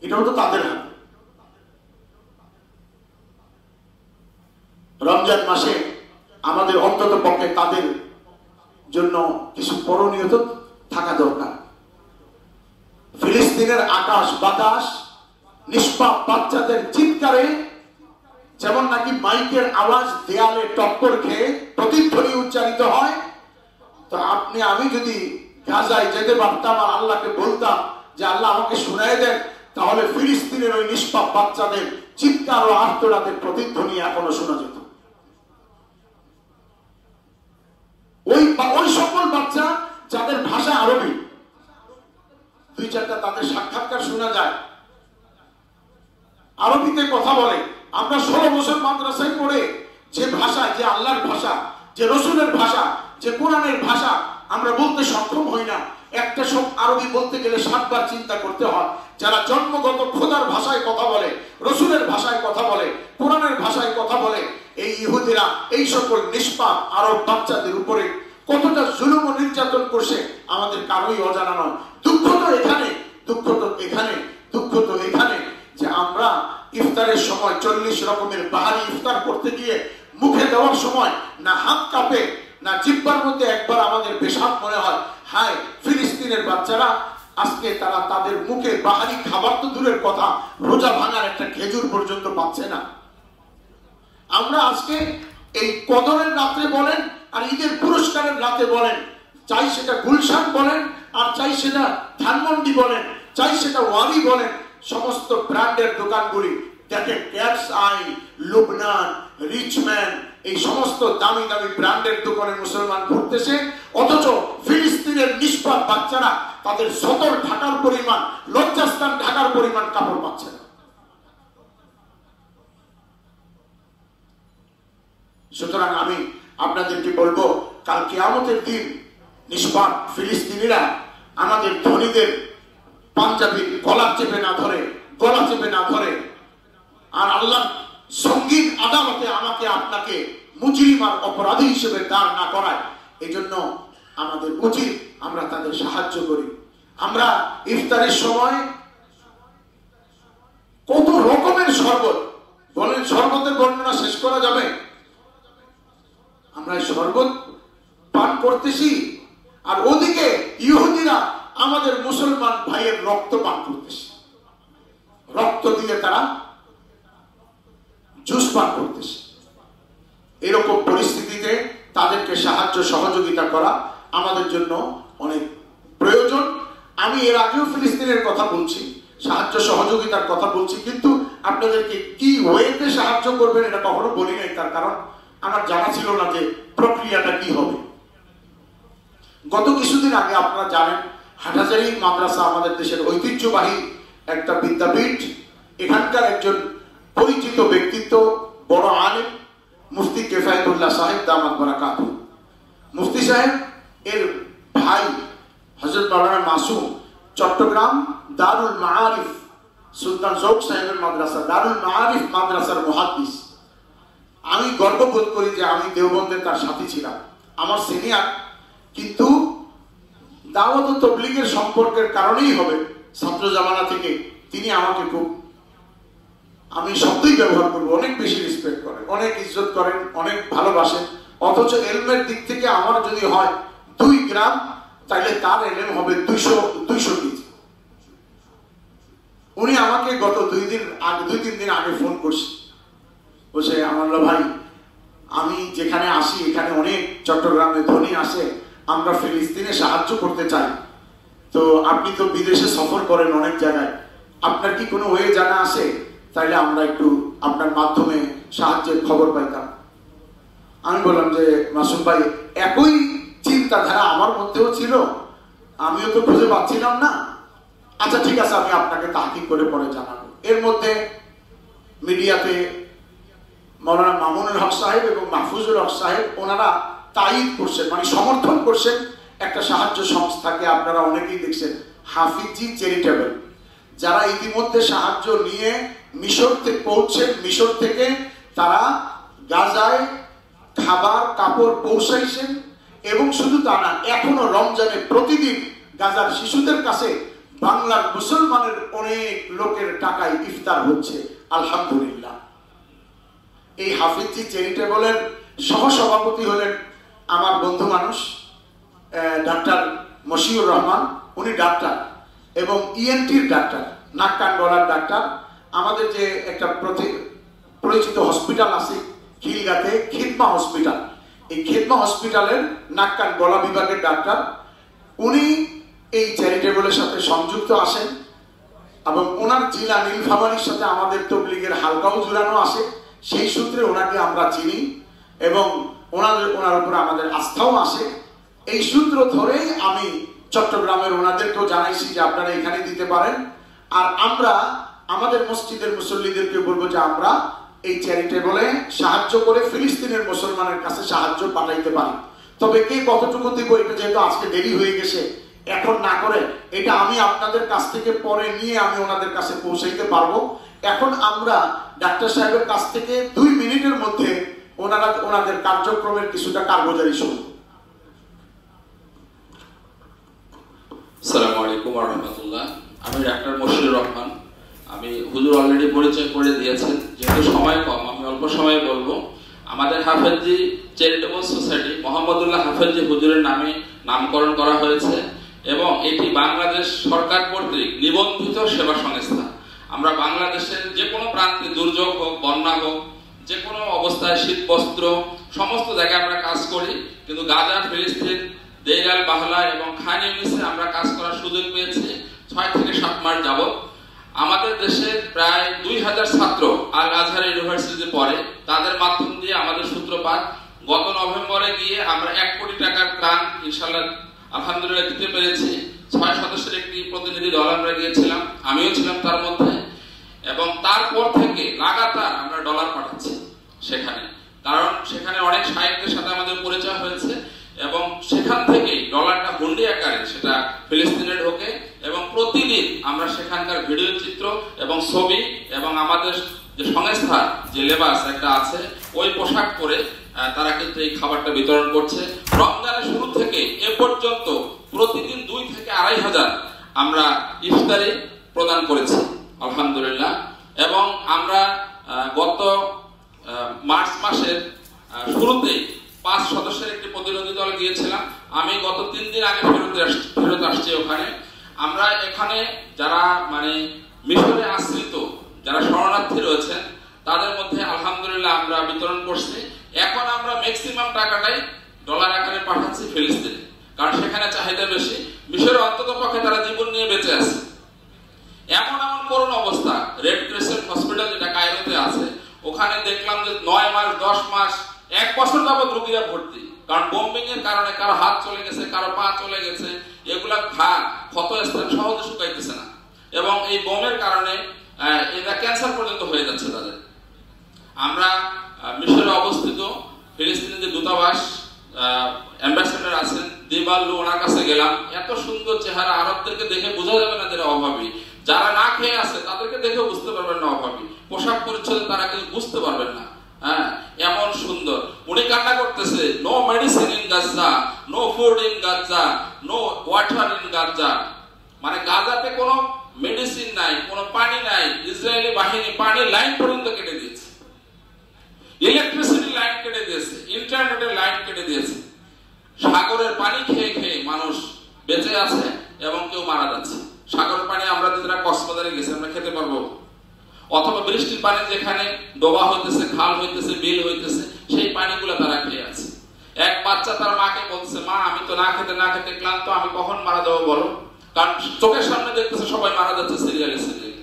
এটাও তো তাদের হাতে। রমজান মাসে আমাদের অন্তত পক্ষে তাদের জন্য কিছু করণীয় তো থাকা দরকার। ফিলিস্তিনের আকাশ বাতাস নিষ্পাপ বাচ্চাদের চিৎকারে যেমন নাকি মাইকের আওয়াজ দেয়ালে টক্কর খেয়ে প্রতিধ্বনি উচ্চারিত হয়, তো তো আপনি আমি যদি গাজায় যেতে পারতাম আর আল্লাহকে বলতাম যে আল্লাহ আমাকে শুনাই দেন, তাহলে ফিলিস্তিনের ওই নিষ্পাপ বাচ্চাদের চিৎকার ও আর্তনাদের প্রতিধ্বনি এখনো শোনা যেত। ওই সকল বাচ্চা যাদের ভাষা আরবি, দুই চারটা তাদের সাক্ষাৎকার শোনা যায়, আরবিতে কথা বলে। আমরা 16 বছর মাদ্রাসায় পড়ে যে ভাষা, যে আল্লাহর ভাষা, যে রসুলের ভাষা, যে কোরআনের ভাষা আমরা বলতে সক্ষম হই না। একটা সব আরবি বলতে গেলে 7 বার চিন্তা করতে হয়। যারা জন্মগত খোদার ভাষায় কথা বলে, রসুলের ভাষায় কথা বলে, কোরআনের ভাষায় কথা বলে, এই ইহুদিরা এই সকল নিষ্পাপ আরব বাচ্চাদের উপরে কতটা জুলুম ও নির্যাতন করছে আমাদের কারোই অজানা নয়। দুঃখ তো এখানে যে আমরা ইফতারের সময় 40 রকমের বাহারি ইফতার করতে গিয়ে মুখে দেওয়ার সময় না হাত কাঁপে, না জিহ্বার মধ্যে একবার আমাদের পেশাব মনে হয়, হায় ফিলিস্তিনের বাচ্চারা আজকে তারা তাদের মুখে বাহারি খাবার তো দূরের কথা, রোজা ভাঙার একটা খেজুর পর্যন্ত পাচ্ছে না। আমরা আজকে এই কদরের রাত্রে বলেন আর ঈদের পুরস্কারের রাতে বলেন, চাই সেটা গুলশান বলেন আর চাই সেটা ধানমন্ডি বলেন, চাই সেটা ওয়ারি বলেন, সমস্ত ব্র্যান্ডের দোকানগুলি দেখেন, ক্যাটস আই, লুবনান, রিচম্যান, এই সমস্ত দামি দামি ব্র্যান্ডের দোকানে মুসলমান ঘুরতেছে, অথচ ফিলিস্তিনের নিষ্পাপ বাচ্চারা তাদের সতর ঢাকার পরিমাণ, লজ্জাস্থান ঢাকার পরিমাণ কাপড় পাচ্ছে না। সুতরাং আমি আপনাদেরকে বলবো, কাল কিয়ামতের দিন নিষ্পাপ ফিলিস্তিনিরা আমাদের ধনীদের পাঞ্জাবির গলা চেপে না ধরে আর আল্লাহ সঙ্গীন আদালতে আমাকে আপনাকে মুজরিম আর অপরাধী হিসেবে দাঁড় না করায়, এই জন্য আমাদের উচিত আমরা তাদের সাহায্য করি। আমরা ইফতারের সময় কত রকমের শরবত বলেন, শরবতের বর্ণনা শেষ করা যাবে? আমরা শরবত পান করতেছি আর ওদিকে ইহুদিরা আমাদের মুসলমান ভাইয়ের রক্ত পান করতেছে, রক্ত দিয়ে তারা জুস পান করতেছে। এরকম পরিস্থিতিতে তাদেরকে সাহায্য সহযোগিতা করা আমাদের জন্য অনেক প্রয়োজন। আমি এর আগেও ফিলিস্তিনের কথা বলছি, সাহায্য সহযোগিতার কথা বলছি, কিন্তু আপনাদেরকে কি ওয়েতে সাহায্য করবেন এটা কখনো বলি নাই, তার কারণ আমার জানা ছিল না যে প্রক্রিয়াটা কি হবে। গত কিছুদিন আগে আপনারা জানেন, হাটহাজারী মাদ্রাসা আমাদের দেশের ঐতিহ্যবাহী একটা বিদ্যাপীঠ, এখানকার একজন পরিচিত ব্যক্তিত্ব, বড় আলেম মুফতি কিফায়েতুল্লাহ সাহেব দামাত বারাকাতুহু, মুফতি সাহেব এর ভাই হযরত মাওলানা মাসুম চট্টগ্রাম দারুল মাআরিফ সুলতান জৌক সাহেবের মাদ্রাসা, দারুল মাআরিফ মাদ্রাসার মুহাদ্দিস। আমি গর্ববোধ করি যে আমি দেওবন্দে তার সাথী ছিলাম, আমার সিনিয়র, কিন্তু দাওয়াত ও তাবলীগের সম্পর্কের কারণেই হবে ছাত্র জামানা থেকে তিনি আমাকে খুব, আমি শব্দই ব্যবহার করবো, অনেক বেশি রেসপেক্ট করেন, অনেক ইজ্জত করেন, অনেক ভালোবাসেন। অথচ এলমের দিক থেকে আমার যদি হয় 2 গ্রাম, তাহলে তার এলএম হবে 200 কেজি। উনি আমাকে গত 2-3 দিন আগে ফোন করছে, বলছে আমানুল্লাহ ভাই, আমি যেখানে আসি এখানে অনেক চট্টগ্রামে ধনী আসে, আমরা ফিলিস্তিনে সাহায্য করতে চাই, তো আপনি তো বিদেশে সফর করেন অনেক জায়গায়, আপনার কি কোনো ওয়ে জানা আছে? তাইলে আমরা একটু আপনার মাধ্যমে সাহায্যের খবর পাইতাম। আমি বললাম যে মাসুম ভাই, একই চিন্তাধারা আমার মধ্যেও ছিল, আমিও তো খুঁজে পাচ্ছিলাম না। আচ্ছা ঠিক আছে, আমি আপনাকে তাহকিক করে পরে জানাবো। এর মধ্যে মিডিয়াতে মাওলানা মামুনুল হক সাহেব এবং মাহফুজুল হক সাহেব ওনারা তাইদ করছেন, মানে সমর্থন করছেন একটা সাহায্য সংস্থাকে। আপনারা অনেকেই দেখছেন হাফিজি চ্যারিটেবল, যারা ইতিমধ্যে সাহায্য নিয়ে মিশর থেকে পৌঁছেন, মিশর থেকে তারা গাজায় খাবার কাপড় পৌঁছাইছেন। এবং শুধু তা না, এখনো রমজানে প্রতিদিন গাজার শিশুদের কাছে বাংলার মুসলমানের অনেক লোকের টাকায় ইফতার হচ্ছে, আলহামদুলিল্লাহ। এই হাফিজি চ্যারিটেবলের সহসভাপতি হলেন আমার বন্ধু মানুষ ডাক্তার মশিউর রহমান, উনি ডাক্তার এবং ইএনটির ডাক্তার, নাক কান গলার ডাক্তার। আমাদের যে একটা পরিচিত হসপিটাল আছে খিলগাতে, খিদমা হসপিটাল, এই খেদমা হসপিটালের নাক কান গলা বিভাগের ডাক্তার, উনি এই চ্যারিটেবলের সাথে সংযুক্ত আছেন এবং ওনার জিলা নীলফামারীর সাথে আমাদের তবলিগের হালকাও জুড়ানো আছে। সেই সূত্রে ওনাকে আমরা চিনি এবং ওনার উপর আমাদের আস্থাও আছে। এই সূত্র ধরেই আমি চট্টগ্রামের ওনাদেরকেও জানাইছি যে আপনারা এখানে দিতে পারেন। আর আমরা আমাদের মসজিদের মুসল্লিদেরকে বলবো যে আমরা এই চ্যারিটেবলে সাহায্য করে ফিলিস্তিনের মুসলমানের কাছে সাহায্য পাঠাইতে পারি। তবে কে কতটুকু দিব এটা যেহেতু আজকে দেরি হয়ে গেছে, এখন না করে এটা আমি আপনাদের কাছ থেকে পরে নিয়ে আমি ওনাদের কাছে পৌঁছাইতে পারবো। এখন আমরা ডাক্তার সাহেবের কাছ থেকে 2 মিনিটের মধ্যে ওনাদের কার্যক্রমের কিছুটা কার্যকারী শুনুন। আসসালামু আলাইকুম ওয়া রাহমাতুল্লাহ। আমি ডাক্তার মশিউর রহমান। আমি হুজুর অলরেডি পরিচয় করে দিয়েছেন, যেহেতু সময় কম আমি অল্প সময়ে বলবো। আমাদের হাফেজি চ্যারিটেবল সোসাইটি মোহাম্মদুল্লাহ হাফেজি হুজুরের নামে নামকরণ করা হয়েছে এবং এটি বাংলাদেশ সরকার কর্তৃক নিবন্ধিত সেবা সংস্থা। আমরা বাংলাদেশের যে কোনো প্রান্তে দুর্যোগ হোক, বন্যা হোক, যে কোনো অবস্থায় শীত বস্ত্র সমস্ত জায়গায় আমরা কাজ করি। কিন্তু গাজা, ফিলিস্তিন, দেইর আল বাহলা এবং খান ইউনিসে আমরা কাজ করার সুযোগ পেয়েছি 6 থেকে 7 মাস যাবত। আমাদের দেশের প্রায় 2000 ছাত্র আল আজহার ইউনিভার্সিটিতে পড়ে, তাদের মাধ্যম দিয়ে আমাদের সূত্রপাত। গত নভেম্বরে গিয়ে আমরা 1 কোটি টাকার ত্রাণ ইনশাআল্লাহ আলহামদুলিল্লাহ দিতে পেরেছি। 6 সদস্যের একটি প্রতিনিধি দল আমরা গিয়েছিলাম, আমিও ছিলাম তার মধ্যে। এবং তারপর থেকে লাগাতার আমরা ডলার পাঠাচ্ছি সেখানে, কারণ সেখানে অনেক শায়েখদের সাথে আমাদের পরিচয় হয়েছে এবং সেখান থেকে ডলারটা হুন্ডি আকারে সেটা ফিলিস্তিনে ঢোকে এবং প্রতিদিন আমরা সেখানকার ভিডিও চিত্র এবং ছবি এবং আমাদের যে সংস্থার যে লেবাস একটা আছে ওই পোশাক পরে তারা কিন্তু এই খাবারটা বিতরণ করছে। রমজানের শুরু থেকে এ পর্যন্ত প্রতিদিন 2 থেকে 2,500 আমরা ইফতারি প্রদান করেছি আলহামদুলিল্লাহ। এবং আমরা গত মার্চ মাসের শুরুতে 5 সদস্যের একটি প্রতিনিধি দল গিয়েছিলাম। আমি গত 3 দিন আগে ফেরত আসছি ওখানে। আমরা এখানে যারা মানে মিশরে আশ্রিত যারা শরণার্থী রয়েছেন তাদের মধ্যে আলহামদুলিল্লাহ আমরা বিতরণ করছি। এখন আমরা ম্যাক্সিমাম টাকাটাই ডলার আকারে পাঠাচ্ছি ফিলিস্তিনে, কারণ সেখানে চাহিদা বেশি। মিশরে অন্তত পক্ষে তারা জীবন নিয়ে বেঁচে আছে। এমন করুণ অবস্থা, রেড ক্রিসেন্ট হসপিটাল যেটা কায়রোতে আছে, ওখানে দেখলাম যে 9 মাস 10 মাস 1 বছর যাবত রোগীরা ভর্তি, কারণ বোম্বিং এর কারণে কারো হাত চলে গেছে, কারো পা চলে গেছে, এগুলা ক্ষত স্থান সহজে শুকাইতেছে না এবং এই বোমের কারণে এটা ক্যান্সার পর্যন্ত হয়ে যাচ্ছে তাদের। আমরা মিশরে অবস্থিত ফিলিস্তিনের যে দূতাবাস অ্যাম্বাসেডর আছেন দিবাল্লু, ওনার কাছে গেলাম। এত সুন্দর চেহারা, আরবদেরকে দেখে বোঝা যাবে না যারা অভাবী, যারা না খেয়ে আছে তাদেরকে দেখে বুঝতে পারবেন না অভাবী, পোশাক পরিচ্ছদ তারা কিন্তু বুঝতে পারবেন না। হ্যাঁ, এমন সুন্দর। উনি কান্না করতেছে, no medicine in Gaza, no food in Gaza, no water in Gaza. মানে গাজাতে কোনো মেডিসিন নাই, কোনো পানি নাই। ইসরায়েলি বাহিনী পানি লাইন পর্যন্ত কেটে দিয়েছে, ইলেকট্রিসিটি লাইন কেটে দিয়েছে, ইন্টারনেটের লাইন কেটে দিয়েছে। সাগরের পানি খেয়ে খেয়ে মানুষ বেঁচে আছে এবং কেউ মারা যাচ্ছে। সাগরের পানি আমরা যারা কক্সবাজারে গেছি আমরা খেতে পারবো, অথবা বৃষ্টির পানি যেখানে ডোবা হইতেছে, খাল হইতেছে, বিল হইতেছে, সেই পানিগুলো তারা খেয়ে আছে। এক বাচ্চা তার মাকে বলছে, মা আমি তো না খেতে না খেতে ক্লান্ত, আমি কখন মারা যাবো বলো, কারণ চোখের সামনে দেখতেছে সবাই মারা যাচ্ছে সিরিয়ালে সিরিয়ালে।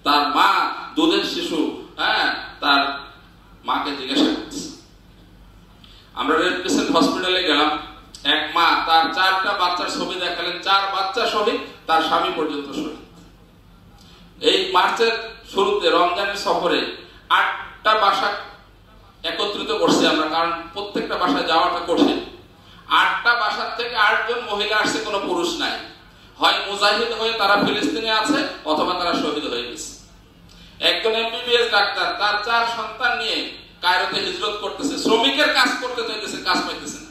তার মা দুধের শিশু, হ্যাঁ, তার মাকে জিজ্ঞাসা করছে। আমরা রেড ক্রিসেন্ট হসপিটালে গেলাম, এক মা তার 4টা বাচ্চার ছবি দেখালেন, 4 বাচ্চা শহীদ, তার স্বামী পর্যন্ত শহীদ। এই মার্চের শুরুতে রমজানের সফরে 8টা বাসা একত্রিত করছি আমরা, কারণ প্রত্যেকটা বাসায় যাওয়াটা কঠিন। 8টা বাসার থেকে 8 জন মহিলা আসছে, কোনো পুরুষ নাই। হয় মুজাহিদ হয়ে তারা ফিলিস্তিনে আছে অথবা তারা শহীদ হয়ে গেছে। একজন এমবিবিএস ডাক্তার তার 4 সন্তান নিয়ে কায়রোতে হিজরত করতেছে, শ্রমিকের কাজ করতে চাইতেছে, কাজ পাইতেছে না।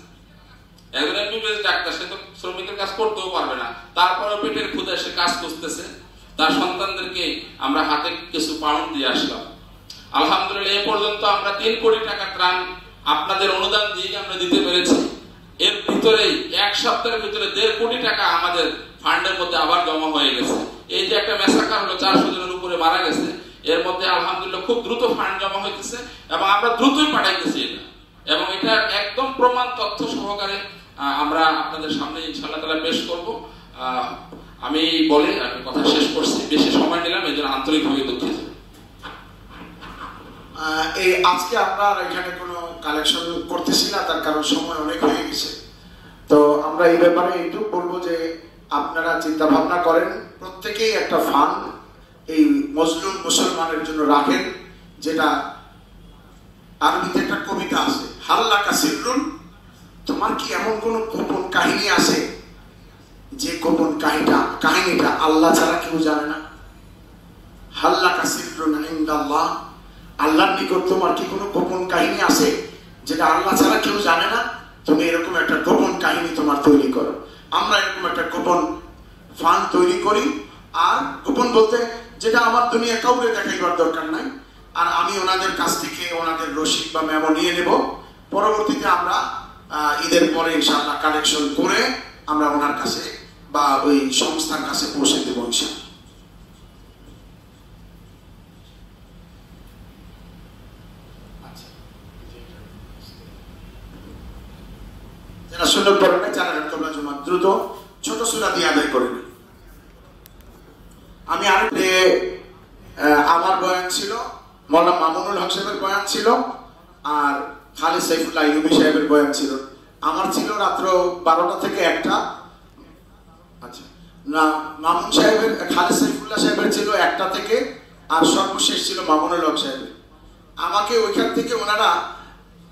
একজন এমবিবিএস ডাক্তার, সে তো শ্রমিকের কাজ করতেও পারবে না, তারপরে পেটের ক্ষুধায় সে কাজ খুঁজতেছে। তার সন্তানদেরকে আমরা হাতে কিছু পাউন্ড দিয়ে আসলাম। আলহামদুলিল্লাহ এ পর্যন্ত আমরা 3 কোটি টাকা ত্রাণ আপনাদের অনুদান দিয়ে আমরা দিতে পেরেছি। এর ভিতরেই 1 সপ্তাহের ভিতরে 1.5 কোটি টাকা আমাদের ফান্ডের মধ্যে আবার জমা হয়ে গেছে। এই যে একটা মেসাকার হলো, 400 জনের উপরে মারা গেছে, এর মধ্যে আলহামদুলিল্লাহ খুব দ্রুত ফান্ড জমা হইতেছে এবং আমরা দ্রুতই পাঠাইতেছি এটা। এবং এটা একদম প্রমাণ আমরা আপনাদের সামনে ইনশাআল্লাহ তাআলা পেশ করব। আমি বলে আমি কথা শেষ করছি, বেশি সময় নিলাম এজন্য আন্তরিকভাবে দুঃখিত। এই আজকে আমরা এখানে কোনো কালেকশন করতেছি না, তার কারণ সময় অনেক হয়ে গেছে। তো আমরা এই ব্যাপারে একটু বলবো যে আপনারা চিন্তা ভাবনা করেন, প্রত্যেকেই একটা ফান্ড এই মজলুম মুসলমানের জন্য রাখেন। যেটা আরবিতে একটা কবিতা আছে, হাল্লাকা সিররুন, তোমার কি এমন কোন গোপন কাহিনী আছে যে গোপন কাহিনীটা আল্লাহ ছাড়া কেউ জানে না? হাল্লাকা সিররুন ইনদাল্লাহ, আল্লাহর নিকট তোমার কি কোনো গোপন কাহিনী আছে যেটা আল্লাহ ছাড়া কেউ জানে না? তুমি এরকম একটা গোপন কাহিনী তোমার তৈরি করো। আমরা এরকম একটা গোপন ফান্ড তৈরি করি। আর গোপন বলতে যেটা আমার দুনিয়া কাউকে দেখাইবার দরকার নাই, আর আমি ওনাদের কাছ থেকে ওনাদের রসিদ বা মেমো নিয়ে নেব। পরবর্তীতে আমরা ঈদের পরে ইনশাআল্লাহ কালেকশন করে আমরা ওনার কাছে বা ওই সংস্থার কাছে পৌঁছে দেবো ইনশাআল্লাহ। যারা সুন্নত পড়েন না, যারা তোমরা জমা দ্রুত ছোট সূরা দিয়ে আদায় করে নিন। আমি আরেকটে আমার বয়ান ছিল, মৌলানা মামুনুল হক সাহেবের বয়ান ছিল, আর খালিদ সাইফুল্লাহ ইউবি সাহেবের বয়ান ছিল। আমার ছিল রাত্র 12টা থেকে 1টা। আচ্ছা না, মামুন সাহেবের খালিদ সাইফুল্লাহ সাহেবের ছিল 1টা থেকে, আর সর্বশেষ ছিল মামুনুল হক সাহেবের। আমাকে ওইখান থেকে ওনারা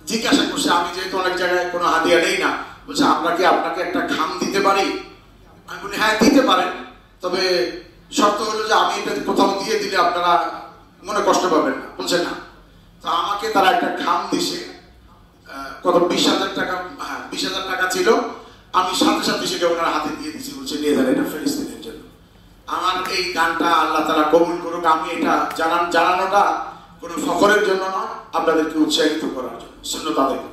জিজ্ঞাসা করছে, আমি যেহেতু অনেক জায়গায় কোনো হাদিয়া নেই না, বলছে আপনাকে একটা খাম দিতে পারি? আমি বলি হ্যাঁ দিতে পারেন, তবে শর্ত হলো যে আমি এটা কোথাও দিয়ে দিলে আপনারা মনে কষ্ট পাবেন না। বলছে না। তো আমাকে তারা একটা খাম দিছে, কত 20,000 টাকা, হ্যাঁ 20,000 টাকা ছিল। আমি সাথে সাথে সেটা ওনার হাতে দিয়ে দিচ্ছি, বলছে নিয়ে যান এটা ফেরেশতাদের জন্য। আমার এই গানটা আল্লাহ তাআলা কবুল করুক। আমি এটা জানানোটা কোনো ফখরের জন্য নয়, আপনাদেরকে উৎসাহিত করার জন্য, সুন্নাত আদায়।